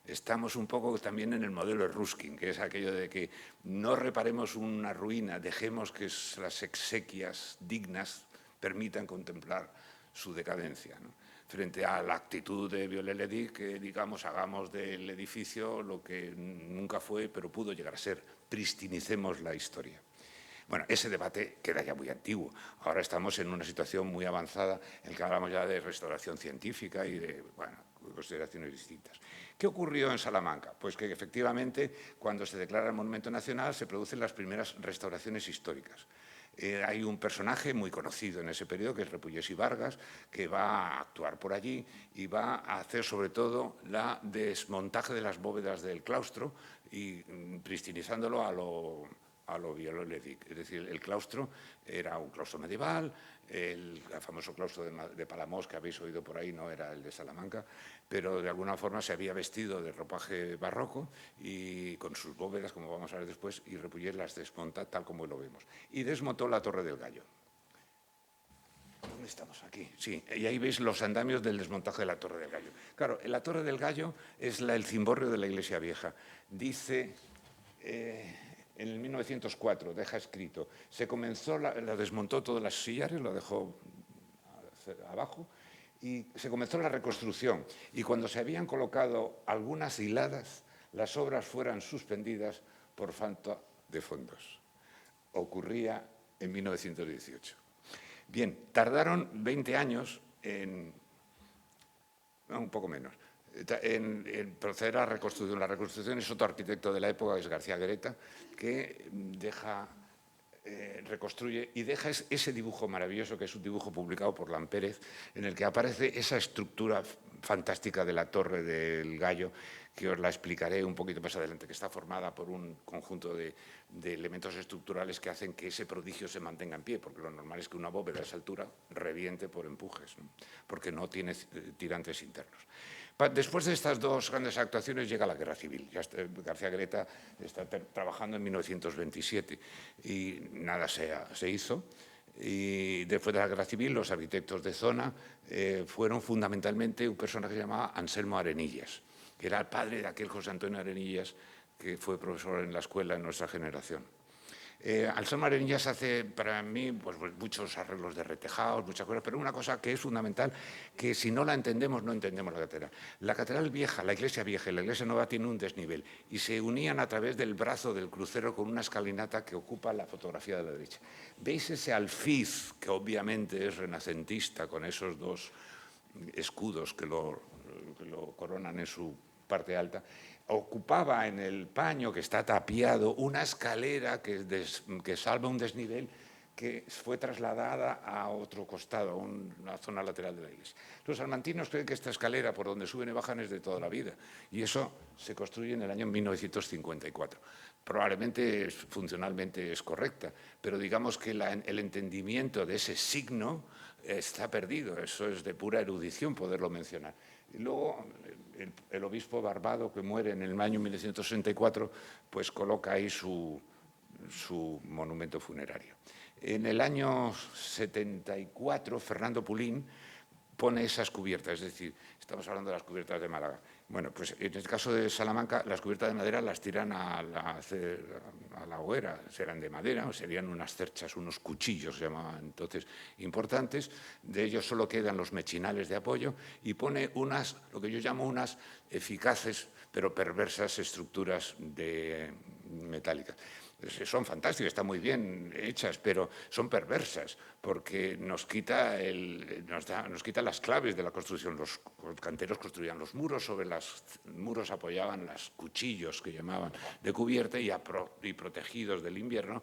Estamos un poco también en el modelo de Ruskin, que es aquello de que no reparemos una ruina, dejemos que las exequias dignas permitan contemplar su decadencia, ¿no? Frente a la actitud de Viollet-le-Duc, que, digamos, hagamos del edificio lo que nunca fue, pero pudo llegar a ser, pristinicemos la historia. Bueno, ese debate queda ya muy antiguo. Ahora estamos en una situación muy avanzada en la que hablamos ya de restauración científica y de, bueno, consideraciones distintas. ¿Qué ocurrió en Salamanca? Pues que efectivamente, cuando se declara el Monumento Nacional, se producen las primeras restauraciones históricas. Hay un personaje muy conocido en ese periodo, que es Repullés y Vargas, que va a actuar por allí y va a hacer sobre todo la desmontaje de las bóvedas del claustro y pristinizándolo a lo Viollet-le-Duc. Es decir, el claustro era un claustro medieval, el famoso claustro de Palamós, que habéis oído por ahí, no era el de Salamanca, pero de alguna forma se había vestido de ropaje barroco y con sus bóvedas, como vamos a ver después, y Repullés las desmonta tal como lo vemos. Y desmontó la Torre del Gallo. ¿Dónde estamos? Aquí. Sí, y ahí veis los andamios del desmontaje de la Torre del Gallo. Claro, la Torre del Gallo es el cimborrio de la Iglesia Vieja. Dice... en el 1904 deja escrito, se comenzó, la desmontó todas las sillares, lo dejó abajo, y se comenzó la reconstrucción. Y cuando se habían colocado algunas hiladas, las obras fueran suspendidas por falta de fondos. Ocurría en 1918. Bien, tardaron 20 años un poco menos, en proceder a la reconstrucción. La reconstrucción es otro arquitecto de la época, que es García Guereta, que reconstruye y deja ese dibujo maravilloso, que es un dibujo publicado por Lampérez, en el que aparece esa estructura fantástica de la Torre del Gallo, que os la explicaré un poquito más adelante, que está formada por un conjunto de elementos estructurales que hacen que ese prodigio se mantenga en pie, porque lo normal es que una bóveda a esa altura reviente por empujes, ¿no? Porque no tiene tirantes internos. Después de estas dos grandes actuaciones llega la Guerra Civil. García Greta está trabajando en 1927 y nada se hizo. Y después de la Guerra Civil, los arquitectos de zona fueron fundamentalmente un personaje que se llamaba Anselmo Arenillas, que era el padre de aquel José Antonio Arenillas que fue profesor en la escuela en nuestra generación. Anselmo Arenillas hace para mí pues, muchos arreglos de retejados, muchas cosas, pero una cosa que es fundamental, que si no la entendemos, no entendemos la catedral. La catedral vieja, la iglesia vieja y la iglesia nueva tienen un desnivel y se unían a través del brazo del crucero con una escalinata que ocupa la fotografía de la derecha. ¿Veis ese alfiz que obviamente es renacentista con esos dos escudos que lo coronan en su parte alta? Ocupaba en el paño, que está tapiado, una escalera que salva un desnivel que fue trasladada a otro costado, a una zona lateral de la iglesia. Los salmantinos creen que esta escalera por donde suben y bajan es de toda la vida, y eso se construye en el año 1954. Probablemente funcionalmente es correcta, pero digamos que el entendimiento de ese signo está perdido. Eso es de pura erudición poderlo mencionar. Y luego el obispo Barbado, que muere en el año 1964, pues coloca ahí su monumento funerario. En el año 74, Fernando Pulín pone esas cubiertas, es decir, estamos hablando de las cubiertas de Málaga. Bueno, pues en el caso de Salamanca, las cubiertas de madera las tiran a la hoguera, serán de madera, o serían unas cerchas, unos cuchillos, se llamaban entonces, importantes. De ellos solo quedan los mechinales de apoyo y pone unas, lo que yo llamo unas eficaces pero perversas estructuras metálicas. Son fantásticas, están muy bien hechas, pero son perversas porque nos quita las claves de la construcción. Los canteros construían los muros, sobre los muros apoyaban los cuchillos que llamaban de cubierta y protegidos del invierno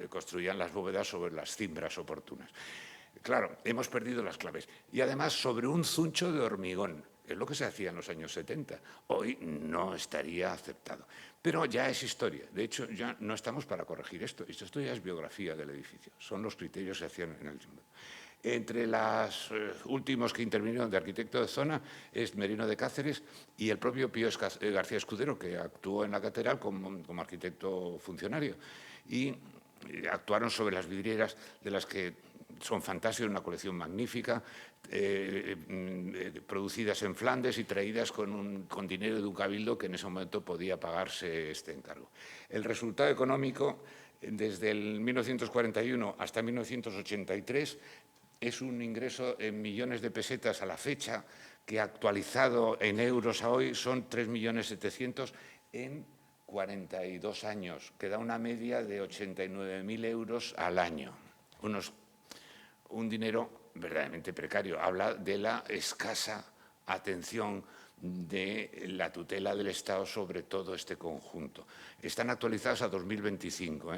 construían las bóvedas sobre las cimbras oportunas. Claro, hemos perdido las claves. Y además sobre un zuncho de hormigón, que es lo que se hacía en los años 70. Hoy no estaría aceptado. Pero ya es historia. De hecho, ya no estamos para corregir esto. Esto ya es biografía del edificio. Son los criterios que se hacían en el tiempo. Entre los últimos que intervinieron de arquitecto de zona es Merino de Cáceres y el propio Pío García Escudero, que actuó en la catedral como arquitecto funcionario. Y actuaron sobre las vidrieras, de las que son fantásticas, una colección magnífica, producidas en Flandes y traídas con dinero de un cabildo que en ese momento podía pagarse este encargo. El resultado económico, desde el 1941 hasta 1983, es un ingreso en millones de pesetas a la fecha, que actualizado en euros a hoy son 3.700.000 en 42 años, que da una media de 89.000 euros al año. Un dinero verdaderamente precario. Habla de la escasa atención de la tutela del Estado sobre todo este conjunto. Están actualizados a 2025,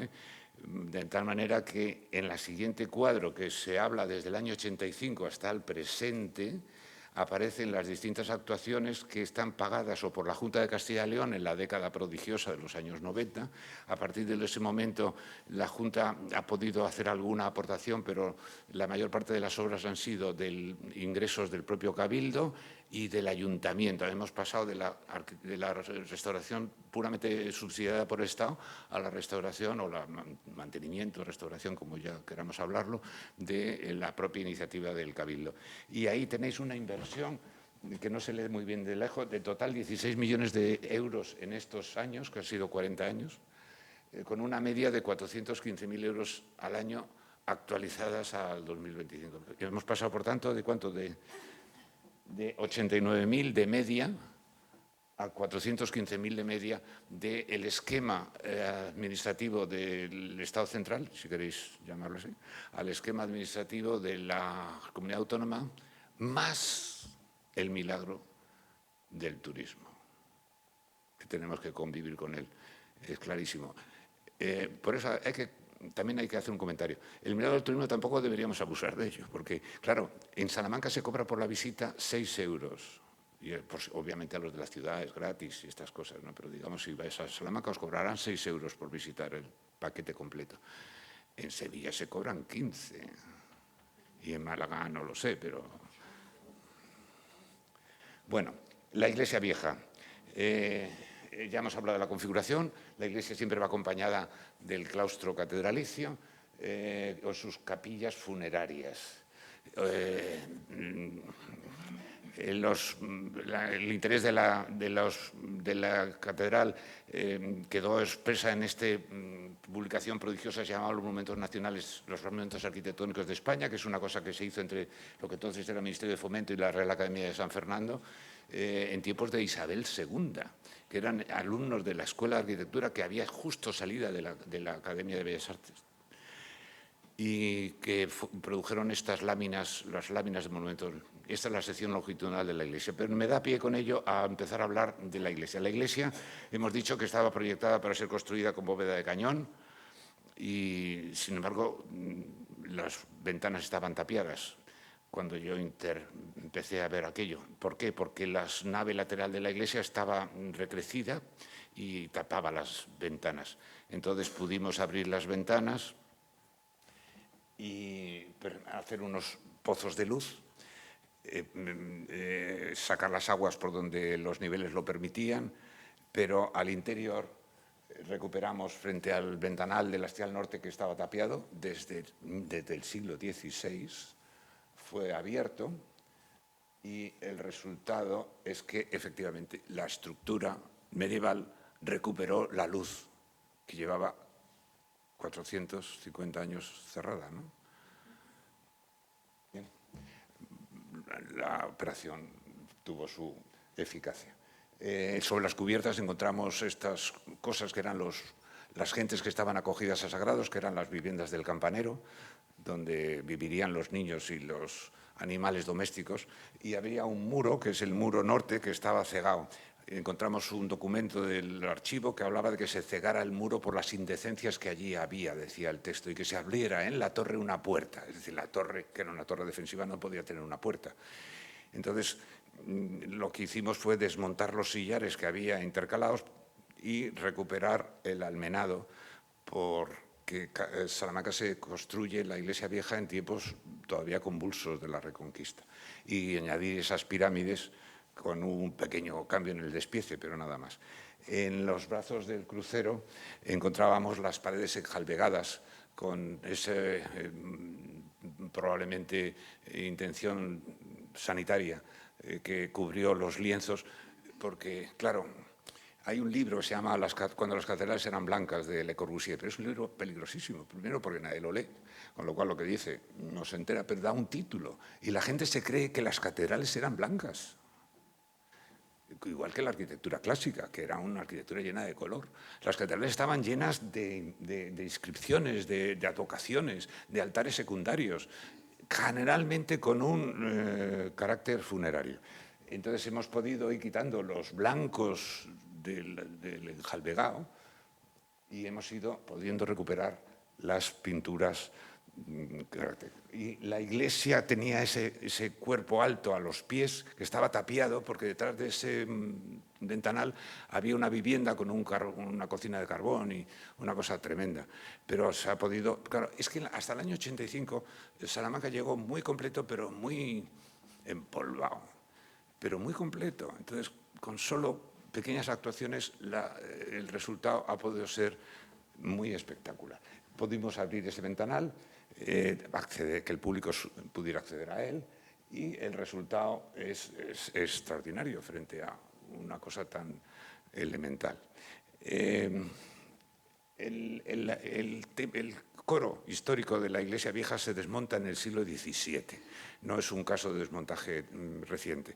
de tal manera que en la siguiente cuadro, que se habla desde el año 85 hasta el presente, aparecen las distintas actuaciones que están pagadas o por la Junta de Castilla y León en la década prodigiosa de los años 90. A partir de ese momento la Junta ha podido hacer alguna aportación, pero la mayor parte de las obras han sido de ingresos del propio Cabildo y del Ayuntamiento. Hemos pasado de la restauración puramente subsidiada por el Estado a la restauración o mantenimiento, restauración, como ya queramos hablarlo, de la propia iniciativa del Cabildo. Y ahí tenéis una inversión que no se lee muy bien de lejos, de total 16 millones de euros en estos años, que han sido 40 años, con una media de 415.000 euros al año actualizadas al 2025. Hemos pasado, por tanto, ¿de cuánto? De 89.000 de media a 415.000 de media del esquema administrativo del Estado central, si queréis llamarlo así, al esquema administrativo de la comunidad autónoma, más el milagro del turismo, que tenemos que convivir con él. Es clarísimo. Por eso hay que también hay que hacer un comentario. El mirador del turismo tampoco deberíamos abusar de ello, porque, claro, en Salamanca se cobra por la visita 6 euros. Y, pues, obviamente a los de la ciudad es gratis y estas cosas, ¿no? Pero digamos, si vais a Salamanca os cobrarán 6 euros por visitar el paquete completo. En Sevilla se cobran 15 y en Málaga no lo sé, pero... Bueno, la iglesia vieja. Ya hemos hablado de la configuración. La iglesia siempre va acompañada del claustro catedralicio o sus capillas funerarias. El interés de la catedral quedó expresa en esta publicación prodigiosa llamada Los Monumentos Nacionales, los Monumentos Arquitectónicos de España, que es una cosa que se hizo entre lo que entonces era el Ministerio de Fomento y la Real Academia de San Fernando, en tiempos de Isabel II, que eran alumnos de la Escuela de Arquitectura que había justo salida de la Academia de Bellas Artes, y que produjeron estas láminas, las láminas de monumentos. Esta es la sección longitudinal de la iglesia, pero me da pie con ello a empezar a hablar de la iglesia. La iglesia, hemos dicho que estaba proyectada para ser construida con bóveda de cañón y, sin embargo, las ventanas estaban tapiadas cuando yo empecé a ver aquello. ¿Por qué? Porque la nave lateral de la iglesia estaba recrecida y tapaba las ventanas. Entonces pudimos abrir las ventanas y hacer unos pozos de luz, sacar las aguas por donde los niveles lo permitían, pero al interior recuperamos frente al ventanal del hastial norte que estaba tapiado desde el siglo XVI, fue abierto y el resultado es que efectivamente la estructura medieval recuperó la luz que llevaba 450 años cerrada, ¿no? Bien. La operación tuvo su eficacia. Sobre las cubiertas encontramos estas cosas que eran las gentes que estaban acogidas a sagrados, que eran las viviendas del campanero, donde vivirían los niños y los animales domésticos, y había un muro, que es el muro norte, que estaba cegado. Encontramos un documento del archivo que hablaba de que se cegara el muro por las indecencias que allí había, decía el texto, y que se abriera en la torre una puerta. Es decir, la torre, que era una torre defensiva, no podía tener una puerta. Entonces, lo que hicimos fue desmontar los sillares que había intercalados y recuperar el almenado, porque Salamanca se construye la iglesia vieja en tiempos todavía convulsos de la Reconquista, y añadir esas pirámides con un pequeño cambio en el despiece, pero nada más. En los brazos del crucero encontrábamos las paredes enjalbegadas con esa probablemente intención sanitaria que cubrió los lienzos, porque, claro, hay un libro que se llama Cuando las catedrales eran blancas, de Le Corbusier, pero es un libro peligrosísimo, primero porque nadie lo lee, con lo cual lo que dice no se entera, pero da un título, y la gente se cree que las catedrales eran blancas. Igual que la arquitectura clásica, que era una arquitectura llena de color. Las catedrales estaban llenas de inscripciones, de advocaciones, de altares secundarios, generalmente con un carácter funerario. Entonces hemos podido ir quitando los blancos del enjalbegado y hemos ido pudiendo recuperar las pinturas. Y la iglesia tenía ese cuerpo alto a los pies que estaba tapiado porque detrás de ese ventanal había una vivienda con una cocina de carbón y una cosa tremenda. Pero se ha podido... Claro, es que hasta el año 85 Salamanca llegó muy completo, pero muy empolvado, pero muy completo. Entonces, con solo pequeñas actuaciones, el resultado ha podido ser muy espectacular. Pudimos abrir ese ventanal, que el público pudiera acceder a él, y el resultado es extraordinario frente a una cosa tan elemental. El coro histórico de la iglesia vieja se desmonta en el siglo XVII. No es un caso de desmontaje reciente,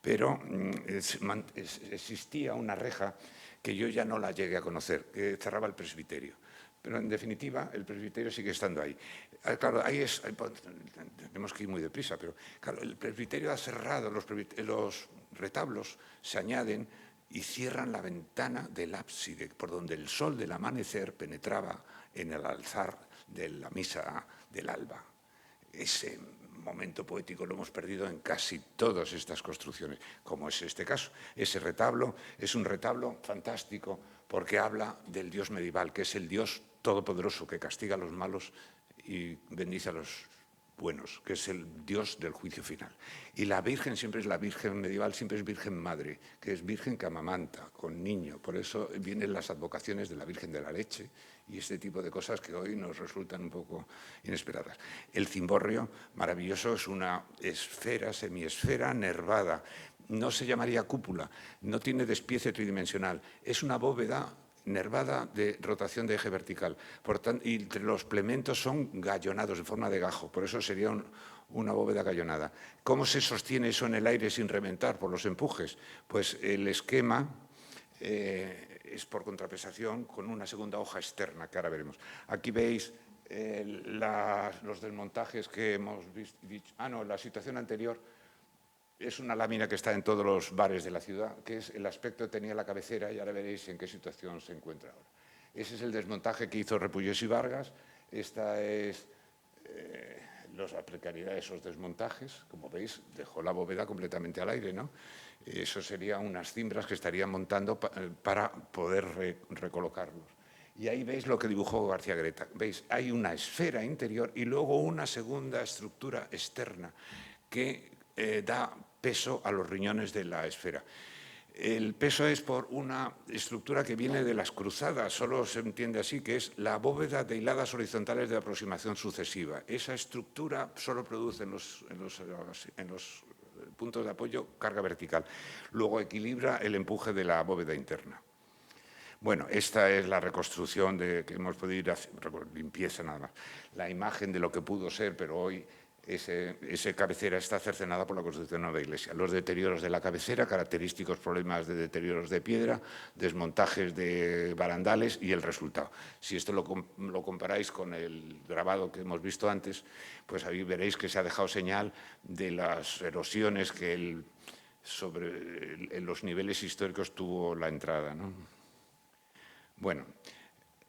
pero existía una reja que yo ya no la llegué a conocer, que cerraba el presbiterio. Pero, en definitiva, el presbiterio sigue estando ahí. Claro, tenemos que ir muy deprisa, pero claro, el presbiterio ha cerrado, los retablos se añaden y cierran la ventana del ábside, por donde el sol del amanecer penetraba en el alzar de la misa del alba. Ese momento poético lo hemos perdido en casi todas estas construcciones, como es este caso. Ese retablo es un retablo fantástico porque habla del Dios medieval, que es el Dios todopoderoso que castiga a los malos y bendice a los buenos, que es el Dios del juicio final. Y la Virgen siempre es la Virgen medieval, siempre es Virgen Madre, que es Virgen que amamanta con niño. Por eso vienen las advocaciones de la Virgen de la Leche y este tipo de cosas que hoy nos resultan un poco inesperadas. El cimborrio, maravilloso, es una esfera, semiesfera nervada. No se llamaría cúpula, no tiene despiece tridimensional, es una bóveda nervada de rotación de eje vertical. Por tanto, y los plementos son gallonados en forma de gajo, por eso sería una bóveda gallonada. ¿Cómo se sostiene eso en el aire sin reventar por los empujes? Pues el esquema es por contrapesación con una segunda hoja externa, que ahora veremos. Aquí veis los desmontajes que hemos visto. La situación anterior es una lámina que está en todos los bares de la ciudad, que es el aspecto que tenía la cabecera, y ahora veréis en qué situación se encuentra ahora. Ese es el desmontaje que hizo Repullés y Vargas. Esta es la precariedad de esos desmontajes. Como veis, dejó la bóveda completamente al aire, ¿no? Eso serían unas cimbras que estarían montando para poder recolocarlos. Y ahí veis lo que dibujó García Greta. Veis, hay una esfera interior y luego una segunda estructura externa que da peso a los riñones de la esfera. El peso es por una estructura que viene de las cruzadas, solo se entiende así, que es la bóveda de hiladas horizontales de aproximación sucesiva. Esa estructura solo produce en los puntos de apoyo carga vertical. Luego equilibra el empuje de la bóveda interna. Bueno, esta es la reconstrucción que hemos podido ir haciendo, limpieza nada más. La imagen de lo que pudo ser, pero hoy esa cabecera está cercenada por la construcción de una nueva iglesia. Los deterioros de la cabecera, característicos problemas de deterioros de piedra, desmontajes de barandales y el resultado. Si esto lo comparáis con el grabado que hemos visto antes, pues ahí veréis que se ha dejado señal de las erosiones que sobre los niveles históricos tuvo la entrada, ¿no? Bueno,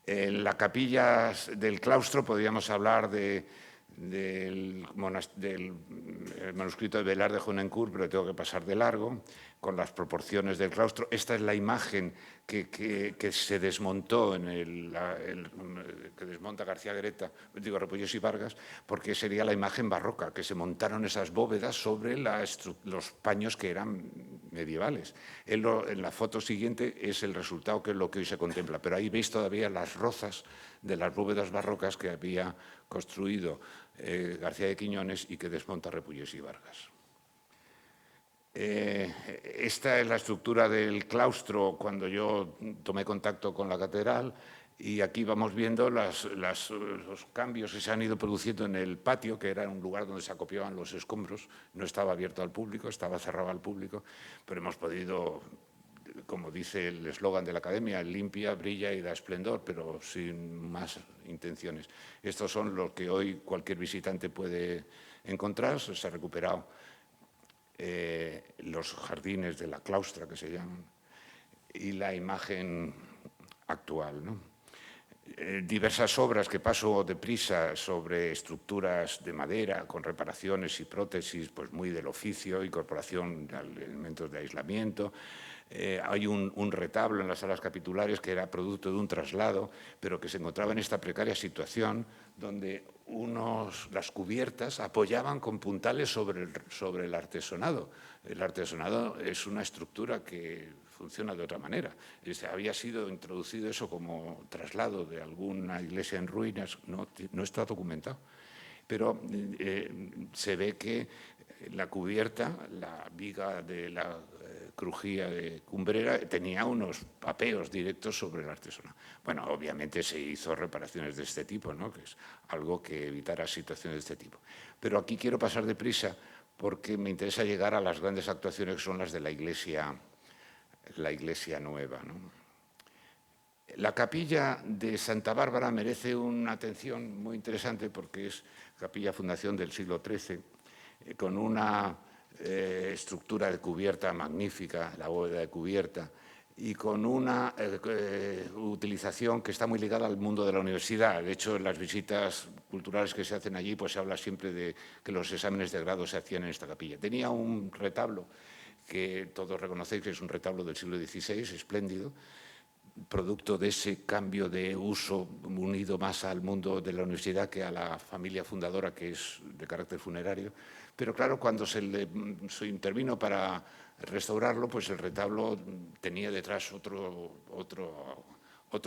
en la capilla del claustro podríamos hablar del manuscrito de Velar de Jonencourt, pero tengo que pasar de largo, con las proporciones del claustro. Esta es la imagen que se desmontó, que desmonta García Greta, Repullés y Vargas, porque sería la imagen barroca, que se montaron esas bóvedas sobre los paños que eran medievales. En la foto siguiente es el resultado, que es lo que hoy se contempla, pero ahí veis todavía las rozas de las bóvedas barrocas que había construido García de Quiñones y que desmonta Repullés y Vargas. Esta es la estructura del claustro cuando yo tomé contacto con la catedral, y aquí vamos viendo los cambios que se han ido produciendo en el patio, que era un lugar donde se acopiaban los escombros. No estaba abierto al público, estaba cerrado al público, pero hemos podido, como dice el eslogan de la Academia, limpia, brilla y da esplendor, pero sin más intenciones. Estos son los que hoy cualquier visitante puede encontrar. Se ha recuperado los jardines de la claustra, que se llaman, y la imagen actual, ¿no? Diversas obras que paso deprisa sobre estructuras de madera con reparaciones y prótesis, pues muy del oficio, incorporación de elementos de aislamiento. Hay un retablo en las salas capitulares que era producto de un traslado, pero que se encontraba en esta precaria situación donde las cubiertas apoyaban con puntales sobre el artesonado. El artesonado es una estructura que funciona de otra manera. Había sido introducido eso como traslado de alguna iglesia en ruinas, no está documentado. Pero se ve que la cubierta, la viga de la crujía de cumbrera, tenía unos papeos directos sobre el artesonado. Bueno, obviamente se hizo reparaciones de este tipo, ¿no? Que es algo que evitara situaciones de este tipo. Pero aquí quiero pasar deprisa porque me interesa llegar a las grandes actuaciones que son las de la iglesia nueva, ¿no? La capilla de Santa Bárbara merece una atención muy interesante porque es capilla fundación del siglo XIII, con una estructura de cubierta magnífica, la bóveda de cubierta, y con una utilización que está muy ligada al mundo de la universidad. De hecho, en las visitas culturales que se hacen allí, pues se habla siempre de que los exámenes de grado se hacían en esta capilla. Tenía un retablo que todos reconocéis que es un retablo del siglo XVI, espléndido, producto de ese cambio de uso unido más al mundo de la universidad que a la familia fundadora, que es de carácter funerario. Pero claro, cuando se intervino para restaurarlo, pues el retablo tenía detrás otro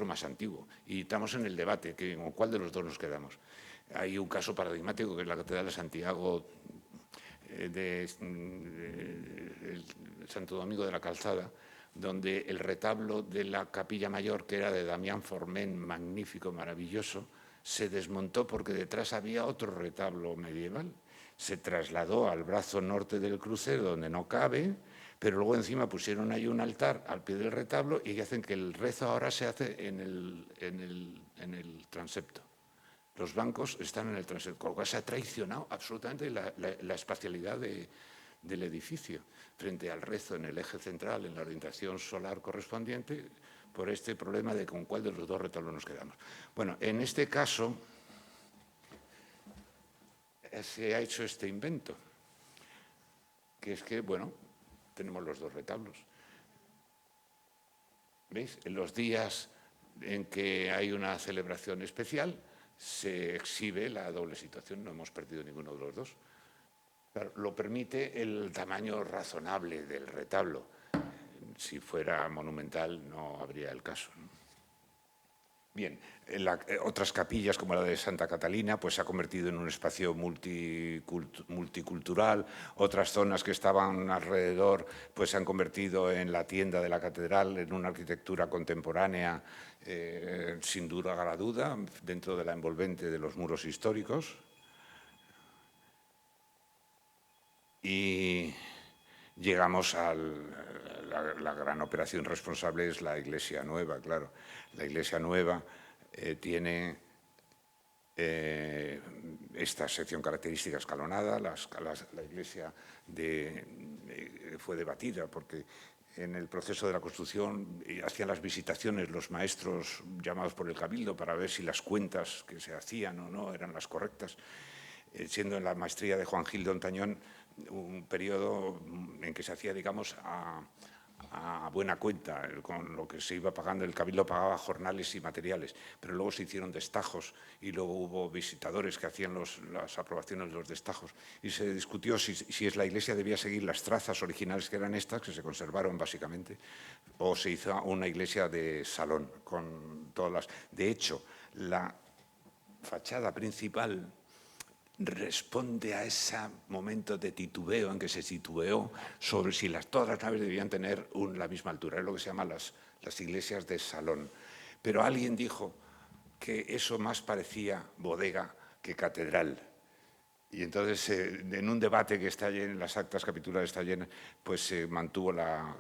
más antiguo. Y estamos en el debate, ¿con cuál de los dos nos quedamos? Hay un caso paradigmático que es la Catedral de Santiago de Santo Domingo de la Calzada, donde el retablo de la Capilla Mayor, que era de Damián Forment, magnífico, maravilloso, se desmontó porque detrás había otro retablo medieval. Se trasladó al brazo norte del crucero, donde no cabe, pero luego encima pusieron ahí un altar al pie del retablo y hacen que el rezo ahora se hace en el transepto. Los bancos están en el transepto, con lo cual se ha traicionado absolutamente la espacialidad del edificio frente al rezo en el eje central, en la orientación solar correspondiente, por este problema de con cuál de los dos retablos nos quedamos. Bueno, en este caso se ha hecho este invento, que es que, bueno, tenemos los dos retablos. ¿Veis? En los días en que hay una celebración especial se exhibe la doble situación, no hemos perdido ninguno de los dos. Claro, lo permite el tamaño razonable del retablo. Si fuera monumental no habría el caso, ¿no? Bien, otras capillas como la de Santa Catalina pues se ha convertido en un espacio multicultural, otras zonas que estaban alrededor pues se han convertido en la tienda de la catedral, en una arquitectura contemporánea sin duda a la duda, dentro de la envolvente de los muros históricos. Y llegamos a la gran operación responsable, es la Iglesia Nueva, claro. La Iglesia Nueva tiene esta sección característica escalonada. La iglesia fue debatida porque en el proceso de la construcción hacían las visitaciones los maestros llamados por el Cabildo para ver si las cuentas que se hacían o no eran las correctas. Siendo en la maestría de Juan Gil de Ontañón un periodo en que se hacía, digamos, a buena cuenta, con lo que se iba pagando. El Cabildo pagaba jornales y materiales, pero luego se hicieron destajos y luego hubo visitadores que hacían las aprobaciones de los destajos y se discutió si la iglesia debía seguir las trazas originales que eran estas, que se conservaron básicamente, o se hizo una iglesia de salón con todas las... De hecho, la fachada principal responde a ese momento de titubeo en que se titubeó sobre si todas las naves debían tener la misma altura. Es lo que se llama las iglesias de salón. Pero alguien dijo que eso más parecía bodega que catedral. Y entonces, en un debate que está en las actas capitulares, está llena, pues se mantuvo la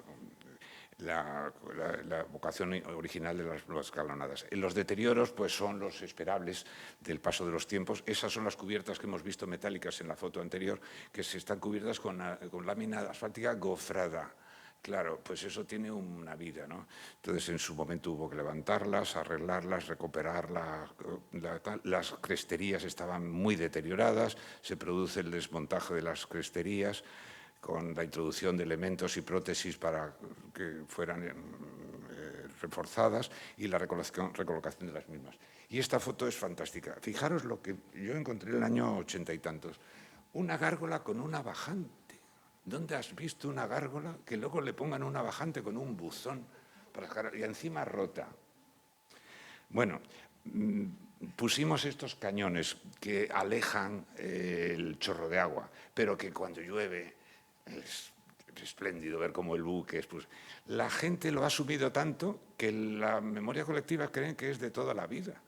vocación original de las nuevas escalonadas. Los deterioros pues, son los esperables del paso de los tiempos. Esas son las cubiertas que hemos visto metálicas en la foto anterior, que se están cubiertas con lámina asfáltica gofrada. Claro, pues eso tiene una vida, ¿no? Entonces, en su momento hubo que levantarlas, arreglarlas, recuperarlas. Las cresterías estaban muy deterioradas, se produce el desmontaje de las cresterías, con la introducción de elementos y prótesis para que fueran reforzadas y la recolocación de las mismas. Y esta foto es fantástica. Fijaros lo que yo encontré en el año 80 y tantos. Una gárgola con una bajante. ¿Dónde has visto una gárgola que luego le pongan una bajante con un buzón y encima rota? Bueno, pusimos estos cañones que alejan el chorro de agua, pero que cuando llueve es espléndido ver cómo el buque es. Pues, la gente lo ha asumido tanto que la memoria colectiva creen que es de toda la vida.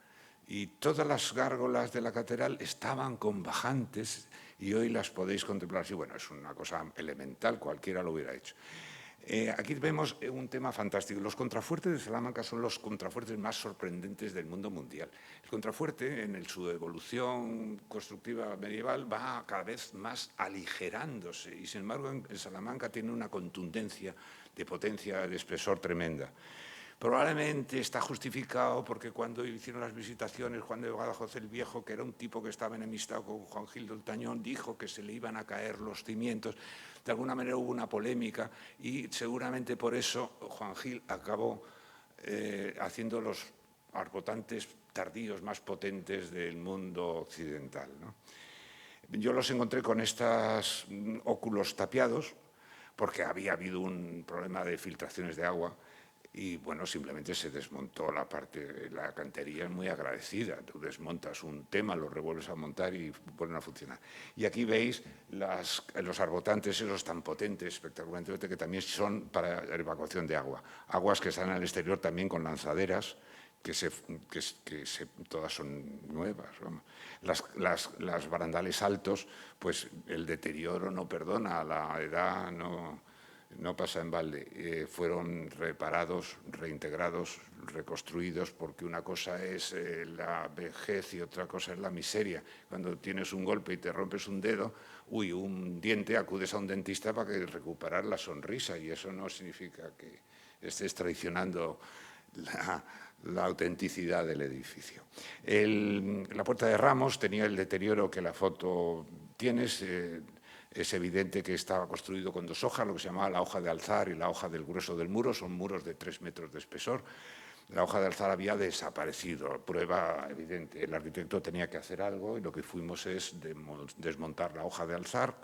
Y todas las gárgolas de la catedral estaban con bajantes y hoy las podéis contemplar. Sí, bueno, es una cosa elemental, cualquiera lo hubiera hecho. Aquí vemos un tema fantástico. Los contrafuertes de Salamanca son los contrafuertes más sorprendentes del mundo mundial. El contrafuerte, en su evolución constructiva medieval, va cada vez más aligerándose y, sin embargo, en Salamanca tiene una contundencia de potencia, de espesor tremenda. Probablemente está justificado porque cuando hicieron las visitaciones Juan de Badajoz el Viejo, que era un tipo que estaba enemistado con Juan Gil del Tañón, dijo que se le iban a caer los cimientos. De alguna manera hubo una polémica y seguramente por eso Juan Gil acabó haciendo los arbotantes tardíos más potentes del mundo occidental, ¿no? Yo los encontré con estos óculos tapiados porque había habido un problema de filtraciones de agua. Y, bueno, simplemente se desmontó la cantería es muy agradecida. Tú desmontas un tema, lo revuelves a montar y vuelven a funcionar. Y aquí veis los arbotantes esos tan potentes, espectacularmente, que también son para la evacuación de agua. Aguas que están al exterior también con lanzaderas, que todas son nuevas. Vamos. Las barandales altos, pues el deterioro no perdona, la edad no pasa en balde. Fueron reparados, reintegrados, reconstruidos, porque una cosa es la vejez y otra cosa es la miseria. Cuando tienes un golpe y te rompes un dedo, un diente, acudes a un dentista para recuperar la sonrisa, y eso no significa que estés traicionando la autenticidad del edificio. La Puerta de Ramos tenía el deterioro que la foto tienes. Es evidente que estaba construido con dos hojas, lo que se llamaba la hoja de alzar y la hoja del grueso del muro. Son muros de 3 metros de espesor. La hoja de alzar había desaparecido, prueba evidente. El arquitecto tenía que hacer algo y lo que fuimos es desmontar la hoja de alzar,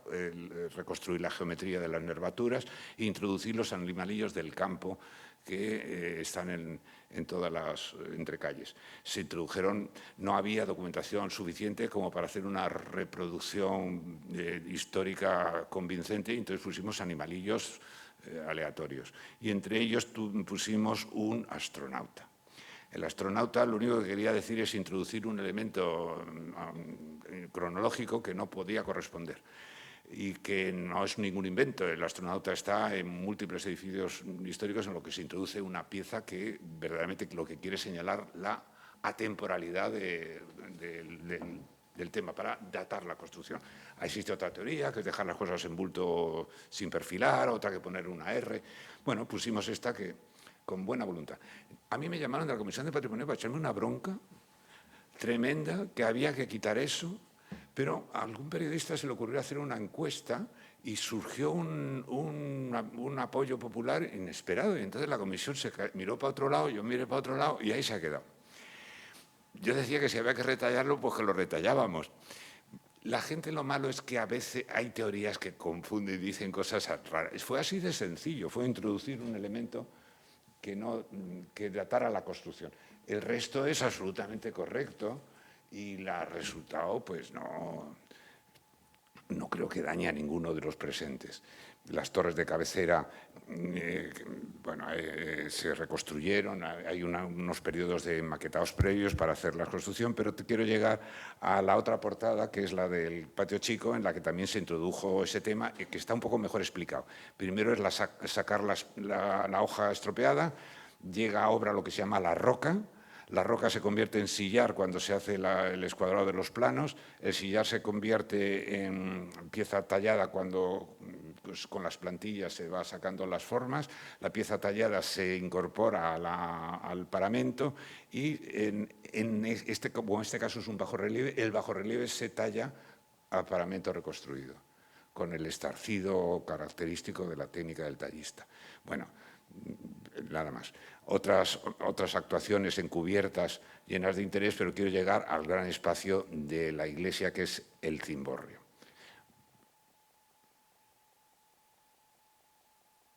reconstruir la geometría de las nervaturas e introducir los animalillos del campo que están en todas las entrecalles. Se introdujeron, no había documentación suficiente como para hacer una reproducción histórica convincente, y entonces pusimos animalillos aleatorios. Y entre ellos pusimos un astronauta. El astronauta lo único que quería decir es introducir un elemento cronológico que no podía corresponder y que no es ningún invento. El astronauta está en múltiples edificios históricos en lo que se introduce una pieza que verdaderamente lo que quiere señalar la atemporalidad del tema para datar la construcción. Existe otra teoría, que es dejar las cosas en bulto sin perfilar, otra que poner una R. Bueno, pusimos esta que con buena voluntad. A mí me llamaron de la Comisión de Patrimonio para echarme una bronca tremenda, que había que quitar eso. Pero a algún periodista se le ocurrió hacer una encuesta y surgió un apoyo popular inesperado. Y entonces la comisión se miró para otro lado, yo miré para otro lado y ahí se ha quedado. Yo decía que si había que retallarlo, pues que lo retallábamos. La gente, lo malo es que a veces hay teorías que confunden y dicen cosas raras. Fue así de sencillo, fue introducir un elemento que datara la construcción. El resto es absolutamente correcto. Y el resultado, pues no creo que dañe a ninguno de los presentes. Las torres de cabecera, se reconstruyeron, hay unos periodos de maquetados previos para hacer la construcción, pero te quiero llegar a la otra portada, que es la del patio chico, en la que también se introdujo ese tema, que está un poco mejor explicado. Primero es sacar la hoja estropeada, llega a obra lo que se llama la roca. La roca se convierte en sillar cuando se hace el escuadrado de los planos, el sillar se convierte en pieza tallada cuando pues, con las plantillas se va sacando las formas, la pieza tallada se incorpora al paramento y como en este caso es un bajorrelieve, el bajorrelieve se talla al paramento reconstruido, con el estarcido característico de la técnica del tallista. Bueno, nada más. Otras actuaciones encubiertas llenas de interés, pero quiero llegar al gran espacio de la iglesia, que es el cimborrio.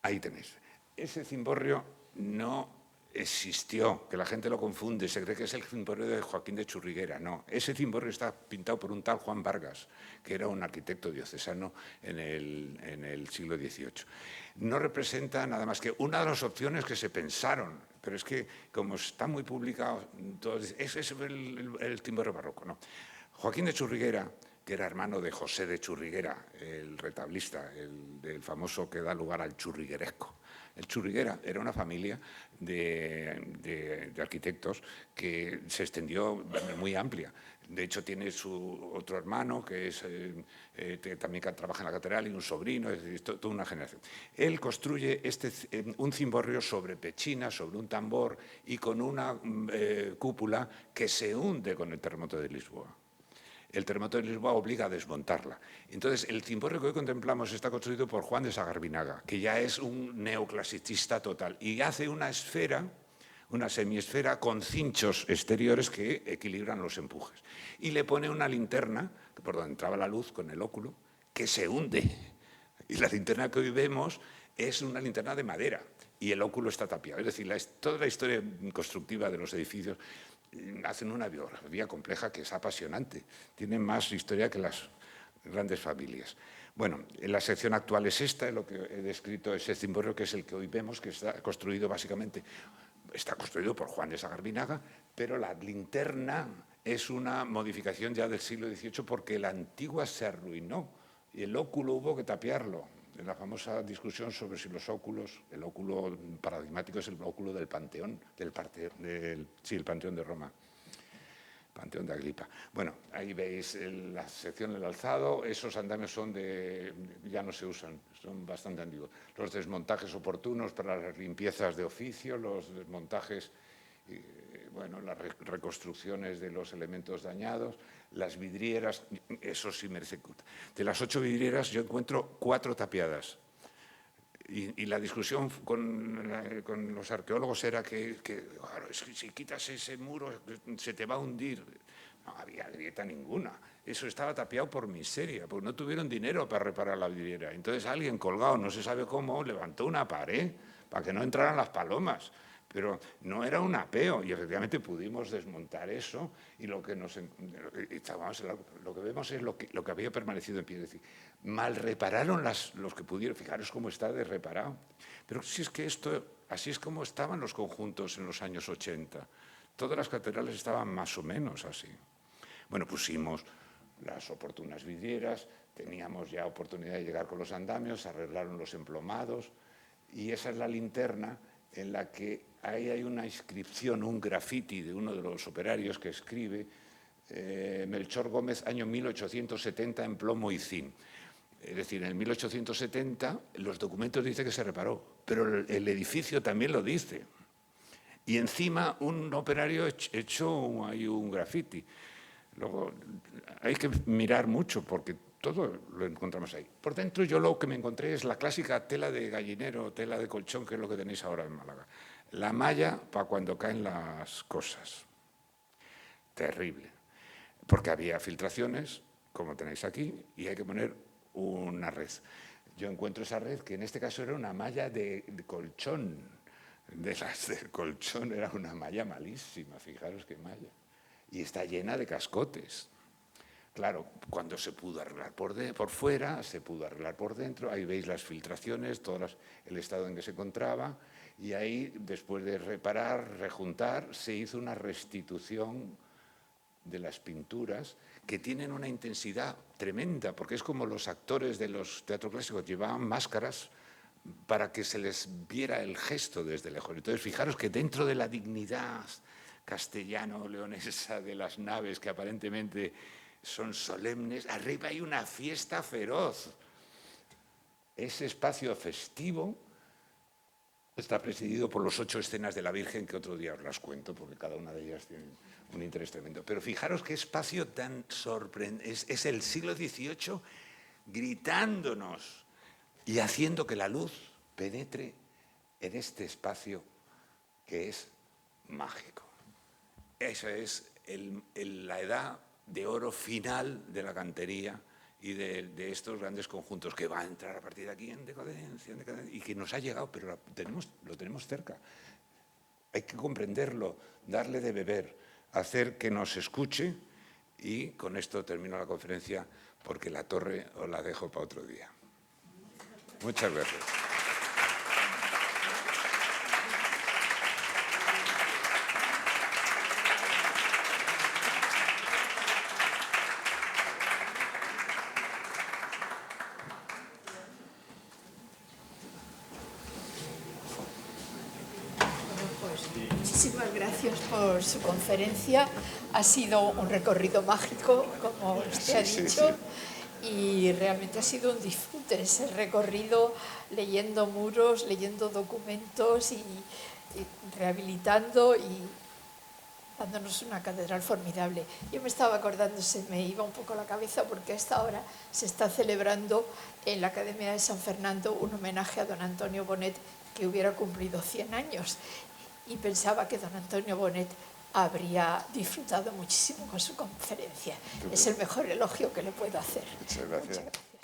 Ahí tenéis. Ese cimborrio no existió, que la gente lo confunde, se cree que es el cimborrio de Joaquín de Churriguera. No, ese cimborrio está pintado por un tal Juan Vargas, que era un arquitecto diocesano en el siglo XVIII. No representa nada más que una de las opciones que se pensaron, pero es que como está muy publicado, ese es el cimborrio barroco. No. Joaquín de Churriguera, que era hermano de José de Churriguera, el retablista, el famoso que da lugar al churrigueresco, El Churriguera era una familia de arquitectos que se extendió muy amplia. De hecho, tiene su otro hermano que es también trabaja en la catedral y un sobrino, es decir, toda una generación. Él construye un cimborrio sobre pechinas, sobre un tambor y con una cúpula que se hunde con el terremoto de Lisboa. El terremoto de Lisboa obliga a desmontarla. Entonces, el cimborrio que hoy contemplamos está construido por Juan de Sagarbinaga, que ya es un neoclasicista total, y hace una esfera, una semiesfera con cinchos exteriores que equilibran los empujes. Y le pone una linterna, por donde entraba la luz con el óculo, que se hunde. Y la linterna que hoy vemos es una linterna de madera y el óculo está tapiado. Es decir, toda la historia constructiva de los edificios hacen una biografía compleja que es apasionante. Tiene más historia que las grandes familias. Bueno, la sección actual es esta, lo que he descrito ese cimborrio que es el que hoy vemos, que está construido básicamente, está construido por Juan de Sagarbinaga, pero la linterna es una modificación ya del siglo XVIII porque la antigua se arruinó y el óculo hubo que tapiarlo. En la famosa discusión sobre si los óculos, el óculo paradigmático es el óculo del Panteón, el Panteón de Roma, Panteón de Agripa. Bueno, ahí veis la sección del alzado, esos andamios ya no se usan, son bastante antiguos. Los desmontajes oportunos para las limpiezas de oficio, los desmontajes, bueno, las reconstrucciones de los elementos dañados, las vidrieras, eso sí merece culto. De las 8 vidrieras yo encuentro 4 tapiadas. Y la discusión con los arqueólogos era que claro, es que si quitas ese muro se te va a hundir. No había grieta ninguna. Eso estaba tapiado por miseria, porque no tuvieron dinero para reparar la vidriera. Entonces alguien colgado, no se sabe cómo, levantó una pared para que no entraran las palomas. Pero no era un apeo y efectivamente pudimos desmontar eso y lo que vemos es lo que había permanecido en pie. Es decir, mal repararon los que pudieron. Fijaros cómo está de reparado. Pero si es que así es como estaban los conjuntos en los años 80. Todas las catedrales estaban más o menos así. Bueno, pusimos las oportunas vidrieras, teníamos ya oportunidad de llegar con los andamios, se arreglaron los emplomados y esa es la linterna en la que ahí hay una inscripción, un graffiti de uno de los operarios que escribe Melchor Gómez, año 1870, en plomo y zinc. Es decir, en el 1870 los documentos dicen que se reparó, pero el edificio también lo dice. Y encima un operario echó ahí un graffiti. Luego hay que mirar mucho porque todo lo encontramos ahí. Por dentro yo lo que me encontré es la clásica tela de gallinero, tela de colchón, que es lo que tenéis ahora en Málaga. La malla para cuando caen las cosas. Terrible. Porque había filtraciones, como tenéis aquí, y hay que poner una red. Yo encuentro esa red que en este caso era una malla de colchón. De las del colchón era una malla malísima, fijaros qué malla. Y está llena de cascotes. Claro, cuando se pudo arreglar por fuera, se pudo arreglar por dentro. Ahí veis las filtraciones, el estado en que se encontraba. Y ahí, después de reparar, rejuntar, se hizo una restitución de las pinturas que tienen una intensidad tremenda, porque es como los actores de los teatros clásicos llevaban máscaras para que se les viera el gesto desde lejos. Entonces, fijaros que dentro de la dignidad castellano-leonesa de las naves que aparentemente son solemnes, arriba hay una fiesta feroz. Ese espacio festivo está presidido por los 8 escenas de la Virgen, que otro día os las cuento, porque cada una de ellas tiene un interés tremendo. Pero fijaros qué espacio tan sorprendente. Es el siglo XVIII gritándonos y haciendo que la luz penetre en este espacio que es mágico. Esa es la edad de oro final de la cantería y de estos grandes conjuntos que va a entrar a partir de aquí en decadencia, y que nos ha llegado, pero lo tenemos cerca. Hay que comprenderlo, darle de beber, hacer que nos escuche, y con esto termino la conferencia porque la torre os la dejo para otro día. Muchas gracias. gracias por su conferencia. Ha sido un recorrido mágico, como usted ha dicho, y realmente ha sido un disfrute ese recorrido, leyendo muros, leyendo documentos y rehabilitando y dándonos una catedral formidable. Yo me estaba acordando, se me iba un poco la cabeza, porque a esta hora se está celebrando en la Academia de San Fernando un homenaje a don Antonio Bonet, que hubiera cumplido 100 años. Y pensaba que don Antonio Bonet habría disfrutado muchísimo con su conferencia. Es el mejor elogio que le puedo hacer. Muchas gracias. Muchas gracias.